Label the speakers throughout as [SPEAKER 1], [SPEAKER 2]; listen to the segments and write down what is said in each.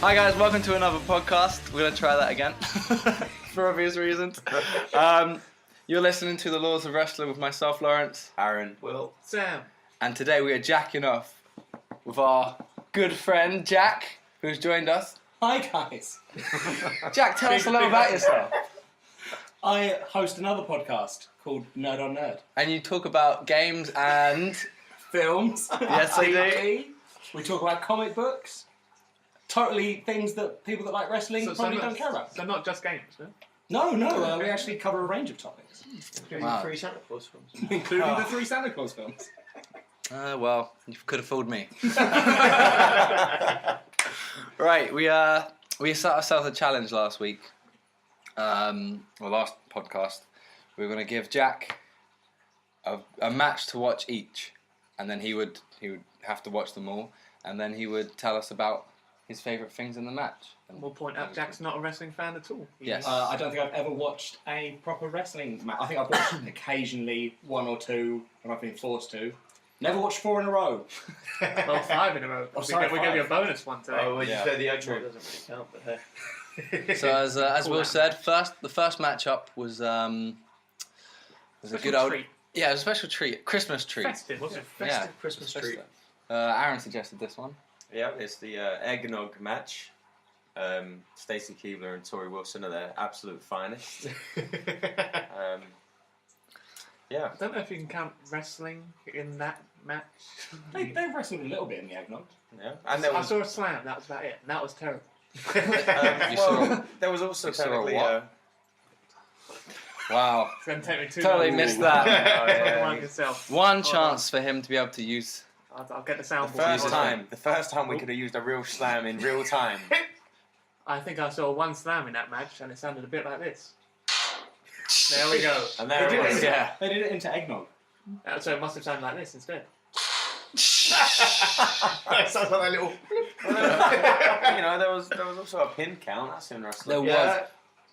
[SPEAKER 1] Hi guys, welcome to another podcast. We're going to try that again for obvious reasons. You're listening to The Laws of Wrestling with myself, Lawrence, Aaron,
[SPEAKER 2] Will, Sam.
[SPEAKER 1] And today we are jacking off with our good friend Jack, who's joined us.
[SPEAKER 3] Hi guys.
[SPEAKER 1] Jack, tell us a little about yourself.
[SPEAKER 3] I host another podcast called Nerd on Nerd.
[SPEAKER 1] And you talk about games and...
[SPEAKER 3] Films.
[SPEAKER 1] Yes, I do.
[SPEAKER 3] TV. We talk about comic books. Totally things that people that like wrestling probably don't care about.
[SPEAKER 2] So not just games, no?
[SPEAKER 3] No, we actually cover a range of topics.
[SPEAKER 2] Including
[SPEAKER 1] Wow.
[SPEAKER 2] the 3 Santa Claus films.
[SPEAKER 3] Including the 3 Santa Claus films.
[SPEAKER 1] Well, you could have fooled me. Right, we set ourselves a challenge last week. Last podcast. We were going to give Jack a match to watch each, and then he would have to watch them all, and then he would tell us about his favourite things in the match. And
[SPEAKER 2] We'll point out Jack's not a wrestling fan at all.
[SPEAKER 1] Yes.
[SPEAKER 3] I don't think I've ever watched a proper wrestling match. I think I've watched occasionally 1 or 2 when I've been forced to. Never watched 4 in a row.
[SPEAKER 2] Well, 5 in a row.
[SPEAKER 3] Oh, sorry,
[SPEAKER 2] we gave you a
[SPEAKER 3] 5.
[SPEAKER 2] bonus one today.
[SPEAKER 4] Oh, well,
[SPEAKER 1] Yeah.
[SPEAKER 4] you said the outro doesn't really count, but hey.
[SPEAKER 1] So as
[SPEAKER 2] Cool
[SPEAKER 1] Will
[SPEAKER 2] match.
[SPEAKER 1] said, the first matchup was a
[SPEAKER 2] Special
[SPEAKER 1] good old
[SPEAKER 2] treat.
[SPEAKER 1] yeah, it was a special treat, Christmas treat.
[SPEAKER 2] Festive, wasn't it?
[SPEAKER 1] Yeah.
[SPEAKER 4] Festive Christmas treat.
[SPEAKER 1] Aaron suggested this one.
[SPEAKER 4] Yeah, it's the Egg Nogg Match. Stacey Keebler and Tori Wilson are their absolute finest. Yeah.
[SPEAKER 2] I don't know if you can count wrestling in that match.
[SPEAKER 3] They wrestled a little bit in the Egg Nogg.
[SPEAKER 4] Yeah. And there
[SPEAKER 2] I
[SPEAKER 4] was,
[SPEAKER 2] saw a slam, that was about it. And that was terrible.
[SPEAKER 1] You saw-
[SPEAKER 4] there was also
[SPEAKER 1] you saw a
[SPEAKER 4] technically
[SPEAKER 1] what? Wow.
[SPEAKER 2] It's going to take me too
[SPEAKER 1] Totally
[SPEAKER 2] long.
[SPEAKER 1] missed that.
[SPEAKER 4] yeah.
[SPEAKER 2] Mind yourself.
[SPEAKER 1] One
[SPEAKER 2] Hold
[SPEAKER 1] chance for him to be able to use.
[SPEAKER 2] I'll get the
[SPEAKER 4] the
[SPEAKER 2] sound.
[SPEAKER 4] first time we could have used a real slam in real time.
[SPEAKER 2] I think I saw one slam in that match, and it sounded a bit like this. There we go.
[SPEAKER 4] And there it was.
[SPEAKER 1] Yeah.
[SPEAKER 3] They did it into Egg Nogg.
[SPEAKER 2] So it must have sounded like this instead.
[SPEAKER 4] That sounds like a little. You know, there was also a pin count. That's in wrestling.
[SPEAKER 1] There was.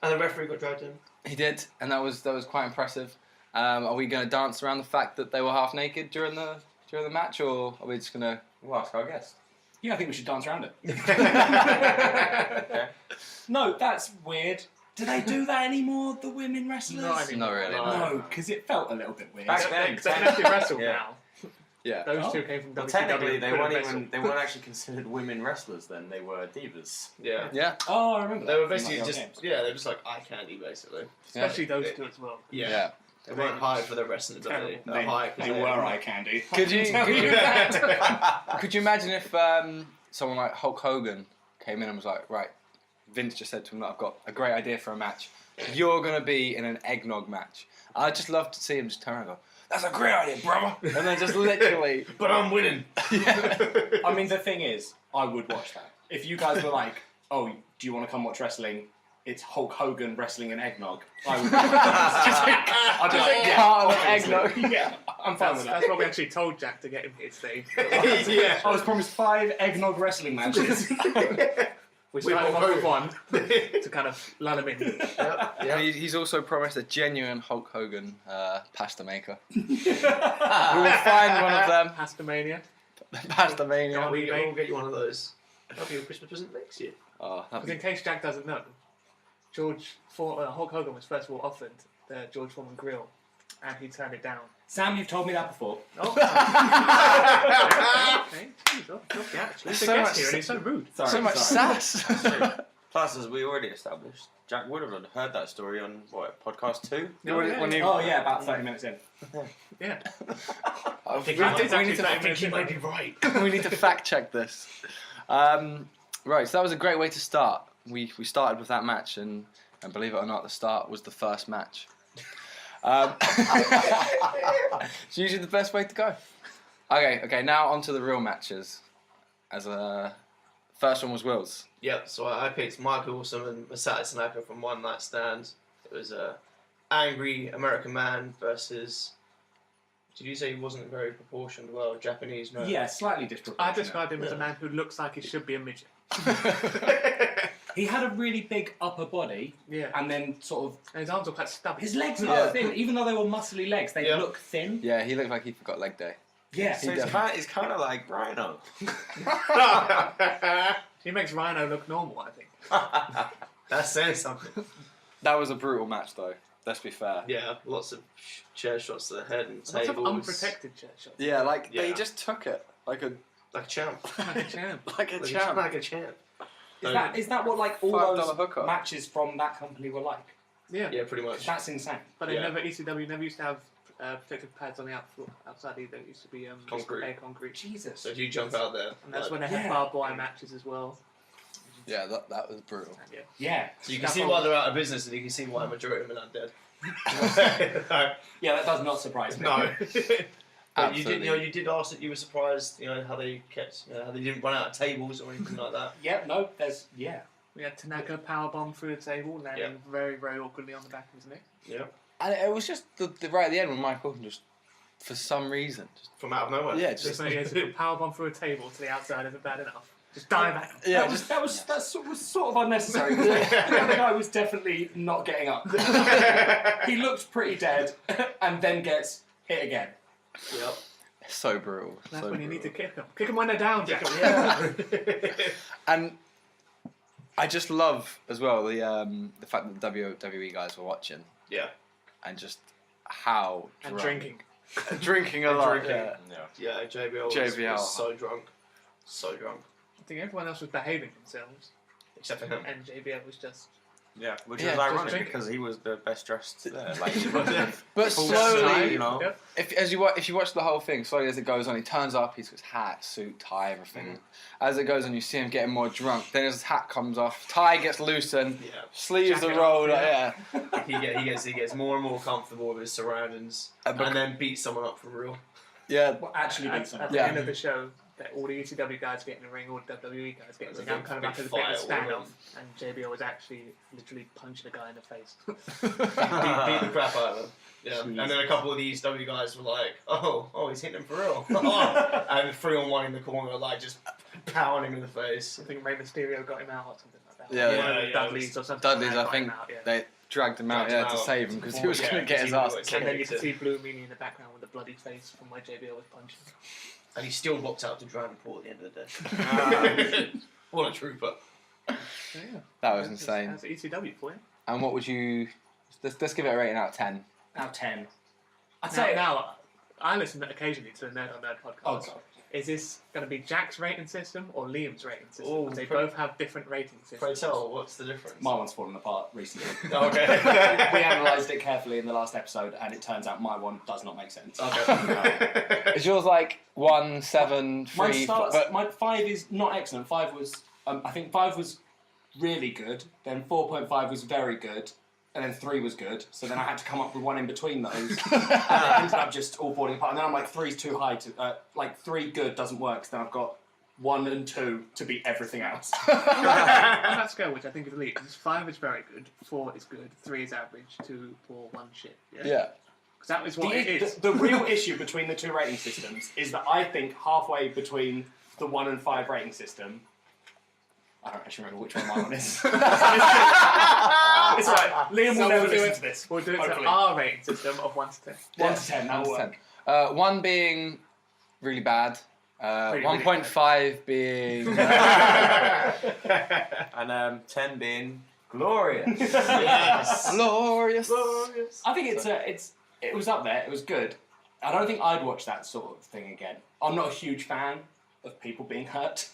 [SPEAKER 5] And the referee got dragged in.
[SPEAKER 1] He did, and that was quite impressive. Are we going to dance around the fact that they were half naked during the match, or are we just going to?
[SPEAKER 4] We'll ask our guest.
[SPEAKER 3] Yeah, I think we should dance around it.
[SPEAKER 4] Okay.
[SPEAKER 3] No, that's weird. Do they do that anymore, the women wrestlers?
[SPEAKER 2] Not anymore.
[SPEAKER 1] Not really.
[SPEAKER 3] No, because it felt a little bit weird.
[SPEAKER 4] Back then,
[SPEAKER 2] Because they can actually wrestle
[SPEAKER 4] Yeah.
[SPEAKER 2] now.
[SPEAKER 1] Yeah.
[SPEAKER 2] Those
[SPEAKER 3] Oh.
[SPEAKER 2] two came from
[SPEAKER 4] Well,
[SPEAKER 2] WCW.
[SPEAKER 4] technically, they
[SPEAKER 2] couldn't
[SPEAKER 4] weren't
[SPEAKER 2] wrestle.
[SPEAKER 4] actually considered women wrestlers then. They were divas.
[SPEAKER 5] Yeah.
[SPEAKER 1] Yeah.
[SPEAKER 3] Oh, I remember
[SPEAKER 5] They
[SPEAKER 3] that
[SPEAKER 5] were
[SPEAKER 3] from,
[SPEAKER 5] basically
[SPEAKER 3] like,
[SPEAKER 5] just,
[SPEAKER 3] old games.
[SPEAKER 5] they're just like eye candy, basically.
[SPEAKER 2] Especially those two as well.
[SPEAKER 5] Yeah. They weren't hired for their wrestling ability. They were hired
[SPEAKER 3] They
[SPEAKER 5] because
[SPEAKER 3] were eye candy.
[SPEAKER 1] Could you
[SPEAKER 3] Tell you that.
[SPEAKER 1] could you imagine if someone like Hulk Hogan came in and was like, right, Vince just said to him that I've got a great idea for a match. You're going to be in an eggnog match. I'd just love to see him just turn around and go, that's a great idea, brother. And then just literally...
[SPEAKER 5] But I'm winning.
[SPEAKER 3] I mean, the thing is, I would watch that. If you guys were like, oh, do you want to come watch wrestling? It's Hulk Hogan wrestling an eggnog. I would I'd be like, yeah,
[SPEAKER 1] Part of
[SPEAKER 3] obviously.
[SPEAKER 1] eggnog.
[SPEAKER 3] Yeah, I'm fine with that.
[SPEAKER 2] That's what we actually told Jack to get him here today.
[SPEAKER 5] Yeah.
[SPEAKER 3] I was promised 5 eggnog wrestling matches.
[SPEAKER 2] We started
[SPEAKER 5] Hulk
[SPEAKER 2] off with one to kind of lull him in.
[SPEAKER 1] And he's also promised a genuine Hulk Hogan pasta maker. We will find one of them.
[SPEAKER 2] Pastamania.
[SPEAKER 1] Pasta mania.
[SPEAKER 5] We'll get you one of those. That'll be a Christmas present next year.
[SPEAKER 1] Oh, that'd
[SPEAKER 2] Because in
[SPEAKER 1] be...
[SPEAKER 2] case Jack doesn't know, Hulk Hogan was first of all offered the George Foreman grill, and he turned it down.
[SPEAKER 3] Sam, you've told me that before.
[SPEAKER 2] Oh, okay. Jeez, off the attitude. He's a
[SPEAKER 1] So
[SPEAKER 2] guest
[SPEAKER 1] much-
[SPEAKER 2] here, and he's so rude.
[SPEAKER 3] Sorry,
[SPEAKER 1] so much
[SPEAKER 3] sorry.
[SPEAKER 1] sass.
[SPEAKER 4] Plus, as we already established, Jack would have heard that story on, podcast 2?
[SPEAKER 2] No, yeah,
[SPEAKER 1] When you-
[SPEAKER 3] Oh, yeah, about 30 minutes in.
[SPEAKER 2] yeah.
[SPEAKER 1] Oh,
[SPEAKER 2] think
[SPEAKER 1] we
[SPEAKER 2] he
[SPEAKER 1] need
[SPEAKER 2] might-
[SPEAKER 1] to- we need
[SPEAKER 2] it's
[SPEAKER 1] to-
[SPEAKER 2] actually 30 minutes in.
[SPEAKER 5] might be right.
[SPEAKER 1] we need to fact check this. Right, so that was a great way to start. We started with that match, and believe it or not, the start was the first match. It's usually the best way to go. Okay, now on to the real matches. First one was Will's.
[SPEAKER 5] Yep, so I picked Michael Wilson and Masato Tanaka from One Night Stand. It was a angry American man versus... Did you say he wasn't very proportioned? Well, Japanese man.
[SPEAKER 3] Yeah, slightly
[SPEAKER 2] I
[SPEAKER 3] disproportionate.
[SPEAKER 2] described him as a man who looks like he should be a midget.
[SPEAKER 3] He had a really big upper body,
[SPEAKER 2] Yeah.
[SPEAKER 3] and then sort of
[SPEAKER 2] And his arms were quite stubby.
[SPEAKER 3] his legs were
[SPEAKER 1] Yeah.
[SPEAKER 3] thin. Even though they were muscly legs, they
[SPEAKER 5] Yeah.
[SPEAKER 3] look thin.
[SPEAKER 1] Yeah, he looked like he forgot leg day.
[SPEAKER 3] Yeah.
[SPEAKER 4] So it's kind of like Rhino.
[SPEAKER 2] She makes Rhino look normal, I think.
[SPEAKER 5] That's saying something.
[SPEAKER 1] That was a brutal match, though. Let's be fair.
[SPEAKER 5] Yeah, lots of chair shots to the head and
[SPEAKER 2] Lots of
[SPEAKER 5] tables.
[SPEAKER 2] unprotected chair shots.
[SPEAKER 1] Yeah, like they
[SPEAKER 5] Yeah.
[SPEAKER 1] just took it like a
[SPEAKER 5] Like a champ.
[SPEAKER 2] Like a champ.
[SPEAKER 1] like a
[SPEAKER 5] Like
[SPEAKER 1] champ.
[SPEAKER 5] Like a champ.
[SPEAKER 3] Is that what like all
[SPEAKER 1] $5
[SPEAKER 3] those
[SPEAKER 1] hookup.
[SPEAKER 3] matches from that company were like?
[SPEAKER 2] Yeah.
[SPEAKER 5] Yeah, pretty much.
[SPEAKER 3] That's insane.
[SPEAKER 2] But they
[SPEAKER 5] Yeah.
[SPEAKER 2] ECW never used to have protective pads on the outside either. It used to be
[SPEAKER 5] Concrete.
[SPEAKER 2] air concrete.
[SPEAKER 3] Jesus.
[SPEAKER 5] So if you jump out there,
[SPEAKER 2] And that's
[SPEAKER 5] like,
[SPEAKER 2] when they had
[SPEAKER 3] Yeah.
[SPEAKER 2] barbed wire matches as well.
[SPEAKER 1] Yeah, that was brutal.
[SPEAKER 2] And, yeah.
[SPEAKER 3] Yeah.
[SPEAKER 5] so you can see why they're out of business, and you can see why a majority of them are not dead. No.
[SPEAKER 3] Yeah, that does not surprise me.
[SPEAKER 5] No. But you did,
[SPEAKER 1] Absolutely.
[SPEAKER 5] you did ask that you were surprised, how they kept, how they didn't run out of tables or anything like that.
[SPEAKER 3] Yeah, no, there's
[SPEAKER 2] We had Tanaka powerbomb through the table, landing very, very awkwardly on the back of his neck.
[SPEAKER 5] Yeah.
[SPEAKER 1] And it was just the right at the end when Mike Wilson just, for some reason, just
[SPEAKER 5] From out of nowhere.
[SPEAKER 1] yeah,
[SPEAKER 2] Just
[SPEAKER 1] just
[SPEAKER 2] like, yeah, to powerbomb through a table to the outside isn't bad enough. Just dive back.
[SPEAKER 1] yeah,
[SPEAKER 3] that was sort of unnecessary. The other guy was definitely not getting up. He looked pretty dead, and then gets hit again.
[SPEAKER 5] Yep.
[SPEAKER 1] so brutal.
[SPEAKER 2] That's
[SPEAKER 1] so
[SPEAKER 2] when you need to
[SPEAKER 1] brutal.
[SPEAKER 2] kick them. Kick them when they're down, Jack.
[SPEAKER 5] Yeah.
[SPEAKER 1] And I just love as well the fact that the WWE guys were watching
[SPEAKER 5] Yeah.
[SPEAKER 1] and just how
[SPEAKER 2] And
[SPEAKER 1] drunk.
[SPEAKER 2] drinking.
[SPEAKER 1] drinking a
[SPEAKER 5] And
[SPEAKER 1] lot.
[SPEAKER 5] drinking.
[SPEAKER 1] Yeah.
[SPEAKER 5] Yeah, JBL,
[SPEAKER 1] JBL.
[SPEAKER 5] was so drunk. So drunk.
[SPEAKER 2] I think everyone else was behaving themselves,
[SPEAKER 5] Except for him.
[SPEAKER 2] and JBL was just.
[SPEAKER 4] Yeah, which
[SPEAKER 1] Yeah,
[SPEAKER 4] is
[SPEAKER 1] just
[SPEAKER 4] ironic
[SPEAKER 2] drinking.
[SPEAKER 4] because he was the best dressed there. Like,
[SPEAKER 1] But
[SPEAKER 4] full
[SPEAKER 1] slowly,
[SPEAKER 4] time, you know.
[SPEAKER 2] Yep.
[SPEAKER 1] if you watch the whole thing, slowly as it goes on, he turns up, he's got his hat, suit, tie, everything. As it goes on, you see him getting more drunk. Then his hat comes off, tie gets loosened,
[SPEAKER 5] Yeah.
[SPEAKER 1] sleeves
[SPEAKER 2] Jacket
[SPEAKER 1] are rolled.
[SPEAKER 2] off,
[SPEAKER 1] Yeah,
[SPEAKER 5] He gets more and more comfortable with his surroundings,
[SPEAKER 1] And
[SPEAKER 5] and then beats someone up for real.
[SPEAKER 1] yeah.
[SPEAKER 3] Well, actually,
[SPEAKER 2] At,
[SPEAKER 3] beat someone.
[SPEAKER 2] at the
[SPEAKER 1] Yeah.
[SPEAKER 2] end of the show, that all the ECW guys get in the ring, all the WWE guys get in the ring. I'm kind of
[SPEAKER 5] Big
[SPEAKER 2] like a bit
[SPEAKER 5] fight,
[SPEAKER 2] of a stand
[SPEAKER 5] all of
[SPEAKER 2] off, and JBL was actually literally punching a guy in the face.
[SPEAKER 5] beat the crap out of him. Yeah.
[SPEAKER 3] Jeez.
[SPEAKER 5] And then a couple of the ECW guys were like, oh, he's hitting him for real. And 3-on-1 in the corner, like just pounding him in the face.
[SPEAKER 2] I think Rey Mysterio got him out or something like that.
[SPEAKER 1] Yeah,
[SPEAKER 2] One
[SPEAKER 5] yeah,
[SPEAKER 2] of the
[SPEAKER 5] yeah,
[SPEAKER 2] Dudleys or something.
[SPEAKER 1] Dudleys,
[SPEAKER 2] like that
[SPEAKER 1] I
[SPEAKER 2] got
[SPEAKER 1] think
[SPEAKER 2] him out, yeah.
[SPEAKER 1] they dragged him out,
[SPEAKER 5] Dragged him
[SPEAKER 1] to
[SPEAKER 5] out
[SPEAKER 1] save him because he was
[SPEAKER 5] Yeah,
[SPEAKER 1] going to get his
[SPEAKER 5] he
[SPEAKER 1] ass
[SPEAKER 5] was-
[SPEAKER 1] kicked.
[SPEAKER 2] And then you can see Blue Meanie in the background with the bloody face from where JBL was punching.
[SPEAKER 5] And he still walked out to Dragon Pool at the end of the day. What a trooper.
[SPEAKER 2] So, yeah.
[SPEAKER 1] That was insane.
[SPEAKER 2] That's ECW for you.
[SPEAKER 1] And what would you? Let's give it a rating out of 10.
[SPEAKER 3] Out of 10. I'd
[SPEAKER 2] Now,
[SPEAKER 3] say
[SPEAKER 2] now, I listen occasionally to the Nerd on Nerd podcast.
[SPEAKER 3] Oh, God.
[SPEAKER 2] Is this going to be Jack's rating system or Liam's rating system?
[SPEAKER 5] Oh,
[SPEAKER 2] they
[SPEAKER 5] pray-
[SPEAKER 2] both have different rating systems.
[SPEAKER 5] Pray tell, what's the difference?
[SPEAKER 3] My one's fallen apart recently.
[SPEAKER 5] Okay.
[SPEAKER 3] We analysed it carefully in the last episode, and it turns out my one does not make sense.
[SPEAKER 5] Okay.
[SPEAKER 1] Is yours like 1, 7, 3?
[SPEAKER 3] Mine starts.
[SPEAKER 1] But
[SPEAKER 3] My 5 is not excellent. 5 was. I think 5 was really good. Then 4.5 was very good, and then 3 was good. So then I had to come up with one in between those, and it ended up just all falling apart. And then I'm like, 3's too high to. Like 3 good doesn't work. So then I've got 1 and 2 to beat everything else.
[SPEAKER 2] On that scale, which I think is Liam's, 5 is very good, 4 is good, 3 is average, 2 poor, 1 shit.
[SPEAKER 1] yeah.
[SPEAKER 2] Because that is what it is.
[SPEAKER 3] The real issue between the 2 rating systems is that I think halfway between the 1 and 5 rating system. I don't actually remember which one my one is. It's right. Liam will
[SPEAKER 2] So
[SPEAKER 3] never
[SPEAKER 2] we'll do
[SPEAKER 3] listen
[SPEAKER 2] it-
[SPEAKER 3] to this.
[SPEAKER 2] We'll do it
[SPEAKER 3] hopefully.
[SPEAKER 2] to our rating system of 1 to 10.
[SPEAKER 3] 1 to 10. That'll
[SPEAKER 1] 1 to
[SPEAKER 3] work.
[SPEAKER 1] 10. 1 being really bad.
[SPEAKER 2] Really
[SPEAKER 1] 1.5 being.
[SPEAKER 4] and 10 being glorious.
[SPEAKER 5] Yes.
[SPEAKER 1] Glorious.
[SPEAKER 5] Glorious.
[SPEAKER 3] I think it was up there. It was good. I don't think I'd watch that sort of thing again. I'm not a huge fan of people being hurt.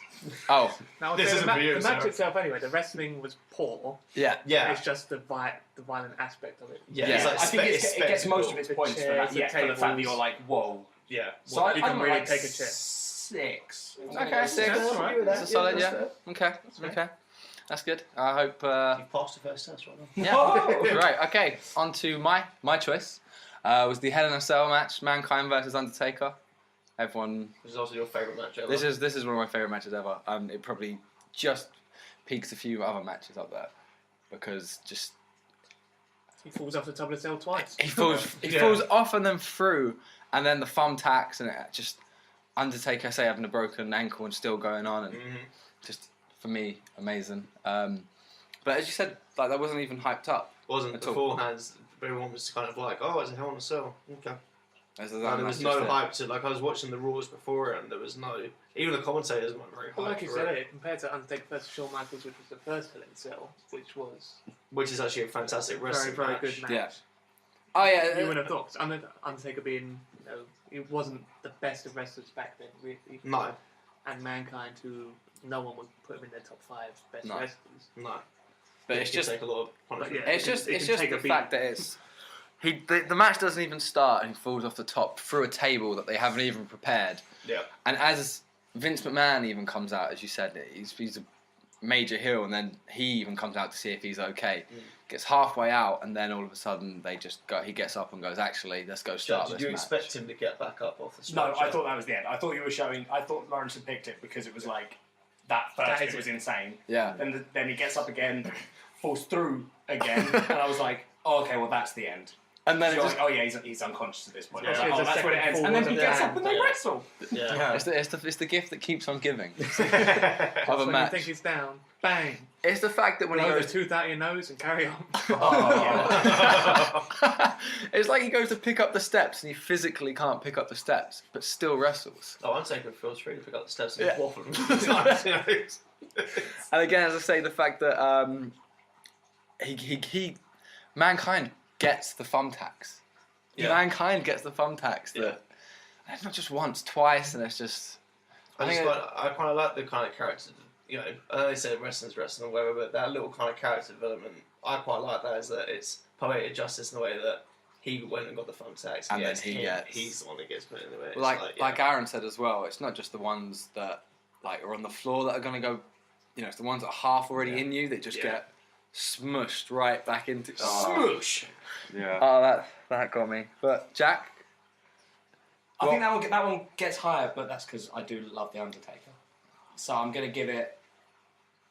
[SPEAKER 1] Oh,
[SPEAKER 2] Now,
[SPEAKER 5] This
[SPEAKER 2] the,
[SPEAKER 5] isn't
[SPEAKER 2] ma-
[SPEAKER 5] for you,
[SPEAKER 2] the match
[SPEAKER 5] Sarah.
[SPEAKER 2] itself, anyway, the wrestling was poor.
[SPEAKER 1] yeah.
[SPEAKER 5] Yeah.
[SPEAKER 2] It's just the violent aspect of it.
[SPEAKER 5] Yeah,
[SPEAKER 1] Yeah.
[SPEAKER 5] it's like
[SPEAKER 3] I think it gets most of
[SPEAKER 2] The
[SPEAKER 3] its points for
[SPEAKER 2] chairs,
[SPEAKER 3] that.
[SPEAKER 2] the
[SPEAKER 3] Yeah, for the fact that
[SPEAKER 2] tables.
[SPEAKER 3] you're like, whoa.
[SPEAKER 5] Yeah.
[SPEAKER 3] So I,
[SPEAKER 2] you
[SPEAKER 3] I
[SPEAKER 2] can
[SPEAKER 3] don't
[SPEAKER 2] really
[SPEAKER 3] like
[SPEAKER 2] take a chair.
[SPEAKER 3] 6.
[SPEAKER 1] Okay, 6.
[SPEAKER 2] That's all right.
[SPEAKER 1] That's a solid, yeah. Okay,
[SPEAKER 2] right.
[SPEAKER 1] okay. That's good. I hope.
[SPEAKER 5] You've passed the first test right now.
[SPEAKER 1] Yeah.
[SPEAKER 3] Oh!
[SPEAKER 1] Right. Okay. On to my choice. Was the Hell in a Cell match, Mankind versus Undertaker. Everyone.
[SPEAKER 5] This is also your favourite match ever.
[SPEAKER 1] This is one of my favorite matches ever. It probably just peaks a few other matches up there because just
[SPEAKER 2] He falls off the top of the cell twice.
[SPEAKER 1] he falls off and then through, and then the thumbtacks and it just Undertaker having a broken ankle and still going on and just for me amazing. But as you said, like that wasn't even hyped up.
[SPEAKER 5] Wasn't
[SPEAKER 1] At all.
[SPEAKER 5] beforehand. Everyone was kind of like, oh, it's a Hell in a Cell. Okay. There was no hype to I was watching the Raws before it, and there was no. Even the commentators weren't very
[SPEAKER 2] Well,
[SPEAKER 5] hyped
[SPEAKER 2] like you
[SPEAKER 5] for
[SPEAKER 2] said,
[SPEAKER 5] it.
[SPEAKER 2] compared to Undertaker versus Shawn Michaels, which was the first Hell in a Cell,
[SPEAKER 5] Which is actually a fantastic
[SPEAKER 2] very,
[SPEAKER 5] wrestling
[SPEAKER 2] very
[SPEAKER 5] match.
[SPEAKER 2] good match.
[SPEAKER 1] Yeah. Oh yeah.
[SPEAKER 2] You would have thought. 'Cause Undertaker being, it wasn't the best of wrestlers back then, really.
[SPEAKER 5] No,
[SPEAKER 2] And Mankind, who no one would put him in their top 5 best
[SPEAKER 1] No.
[SPEAKER 2] wrestlers.
[SPEAKER 5] no.
[SPEAKER 1] But it's
[SPEAKER 5] He
[SPEAKER 1] just
[SPEAKER 5] take a lot of punishment.
[SPEAKER 2] yeah.
[SPEAKER 1] it's
[SPEAKER 2] It
[SPEAKER 1] just
[SPEAKER 2] can
[SPEAKER 1] the
[SPEAKER 2] take a beat.
[SPEAKER 1] fact that it's the match doesn't even start and he falls off the top through a table that they haven't even prepared.
[SPEAKER 5] Yeah.
[SPEAKER 1] And as Vince McMahon even comes out, as you said, he's a major heel, and then he even comes out to see if he's okay. Gets halfway out, and then all of a sudden they just go. He gets up and goes, "Actually, let's go start
[SPEAKER 5] Did
[SPEAKER 1] this
[SPEAKER 5] you
[SPEAKER 1] match."
[SPEAKER 5] expect him to get back up off the
[SPEAKER 3] No,
[SPEAKER 5] stretcher?
[SPEAKER 3] I thought that was the end. I thought you were showing. I thought Lawrence had picked it because it was like that first
[SPEAKER 2] That
[SPEAKER 3] bit
[SPEAKER 2] is
[SPEAKER 3] was
[SPEAKER 2] it.
[SPEAKER 3] insane.
[SPEAKER 1] Yeah.
[SPEAKER 3] Then he gets up again, falls through again, and I was like, oh, okay, well that's the end.
[SPEAKER 1] And then
[SPEAKER 3] You're
[SPEAKER 1] it just,
[SPEAKER 3] like, oh yeah, he's unconscious at this point. I was
[SPEAKER 2] Yeah,
[SPEAKER 3] like,
[SPEAKER 2] it's
[SPEAKER 3] oh,
[SPEAKER 2] a
[SPEAKER 3] that's where it
[SPEAKER 2] second
[SPEAKER 3] ends. And then he
[SPEAKER 2] forward
[SPEAKER 3] gets
[SPEAKER 2] and
[SPEAKER 3] up and they
[SPEAKER 5] yeah.
[SPEAKER 3] wrestle.
[SPEAKER 5] Yeah.
[SPEAKER 1] it's the gift that keeps on giving
[SPEAKER 2] That's
[SPEAKER 1] of a
[SPEAKER 2] when
[SPEAKER 1] match.
[SPEAKER 2] you think it's down, bang,
[SPEAKER 1] It's the fact that when he
[SPEAKER 2] blow the
[SPEAKER 1] goes,
[SPEAKER 2] tooth out of your nose and carry on.
[SPEAKER 1] it's like he goes to pick up the steps and he physically can't pick up the steps, but still wrestles.
[SPEAKER 5] Oh, I'm taking feels free to pick up the steps and
[SPEAKER 1] Yeah.
[SPEAKER 5] waffle.
[SPEAKER 1] And again, as I say, the fact that he Mankind gets the thumbtacks.
[SPEAKER 5] Yeah.
[SPEAKER 1] Mankind gets the thumbtacks.
[SPEAKER 5] Yeah.
[SPEAKER 1] That and it's not just once, twice, and it's just.
[SPEAKER 5] I
[SPEAKER 1] think
[SPEAKER 5] kind of like the kind of character. I know they say wrestling's wrestling or whatever, but that little kind of character development, I quite like that. Is that it's poetic justice in the way that he went and got the thumbtacks,
[SPEAKER 1] And then
[SPEAKER 5] yes,
[SPEAKER 1] he
[SPEAKER 5] him,
[SPEAKER 1] gets-
[SPEAKER 5] he's the one that gets put in the way.
[SPEAKER 1] Well,
[SPEAKER 5] It's
[SPEAKER 1] like Aaron said as well, it's not just the ones that are on the floor that are going to go. It's the ones that are half already in you that just
[SPEAKER 5] Yeah.
[SPEAKER 1] get smushed right back into.
[SPEAKER 5] Smoosh.
[SPEAKER 4] Yeah.
[SPEAKER 1] Oh, that got me. But Jack,
[SPEAKER 3] I think that one gets higher, but that's because I do love the Undertaker. So I'm gonna give it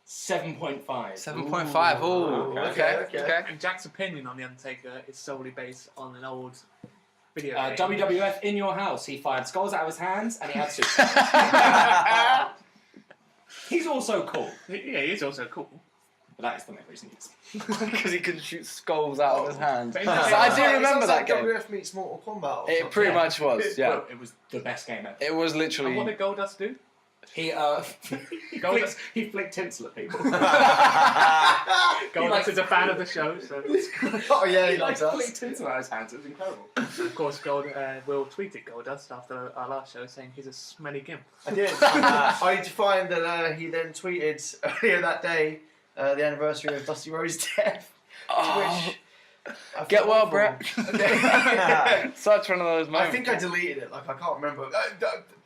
[SPEAKER 3] 7.5.
[SPEAKER 1] 7.5. Oh,
[SPEAKER 5] Okay,
[SPEAKER 1] okay.
[SPEAKER 5] okay.
[SPEAKER 2] And Jack's opinion on The Undertaker is solely based on an old video game.
[SPEAKER 3] WWF in your house. He fired skulls out of his hands and he had soup. He's also cool,
[SPEAKER 2] Yeah, he is also cool.
[SPEAKER 3] but that is the main reason he's.
[SPEAKER 1] Because he can shoot skulls out of his hands.
[SPEAKER 2] But
[SPEAKER 1] So
[SPEAKER 2] in that
[SPEAKER 1] I
[SPEAKER 2] game-
[SPEAKER 1] do remember that game.
[SPEAKER 5] WF meets Mortal Kombat. Or
[SPEAKER 1] It
[SPEAKER 5] something.
[SPEAKER 1] pretty much was, yeah.
[SPEAKER 3] Well, it was the best game ever.
[SPEAKER 1] It was
[SPEAKER 2] And what
[SPEAKER 1] literally.
[SPEAKER 2] did Goldust do?
[SPEAKER 3] He he flicked tinsel at people.
[SPEAKER 2] Goldust is a fan of the show, so
[SPEAKER 5] Oh yeah, he
[SPEAKER 3] He like
[SPEAKER 5] likes us.
[SPEAKER 3] flicked tinsel out of his hands. It was incredible.
[SPEAKER 2] of course Will tweeted Goldust after our last show saying he's a smelly gimp.
[SPEAKER 5] I did. I did find that he then tweeted earlier that day the anniversary of Dusty Rhodes' death.
[SPEAKER 1] Oh,
[SPEAKER 5] Which I
[SPEAKER 1] get
[SPEAKER 5] felt
[SPEAKER 1] well,
[SPEAKER 5] awful.
[SPEAKER 1] Brett. Such one of those
[SPEAKER 5] I
[SPEAKER 1] moments.
[SPEAKER 5] think I deleted it. I can't remember.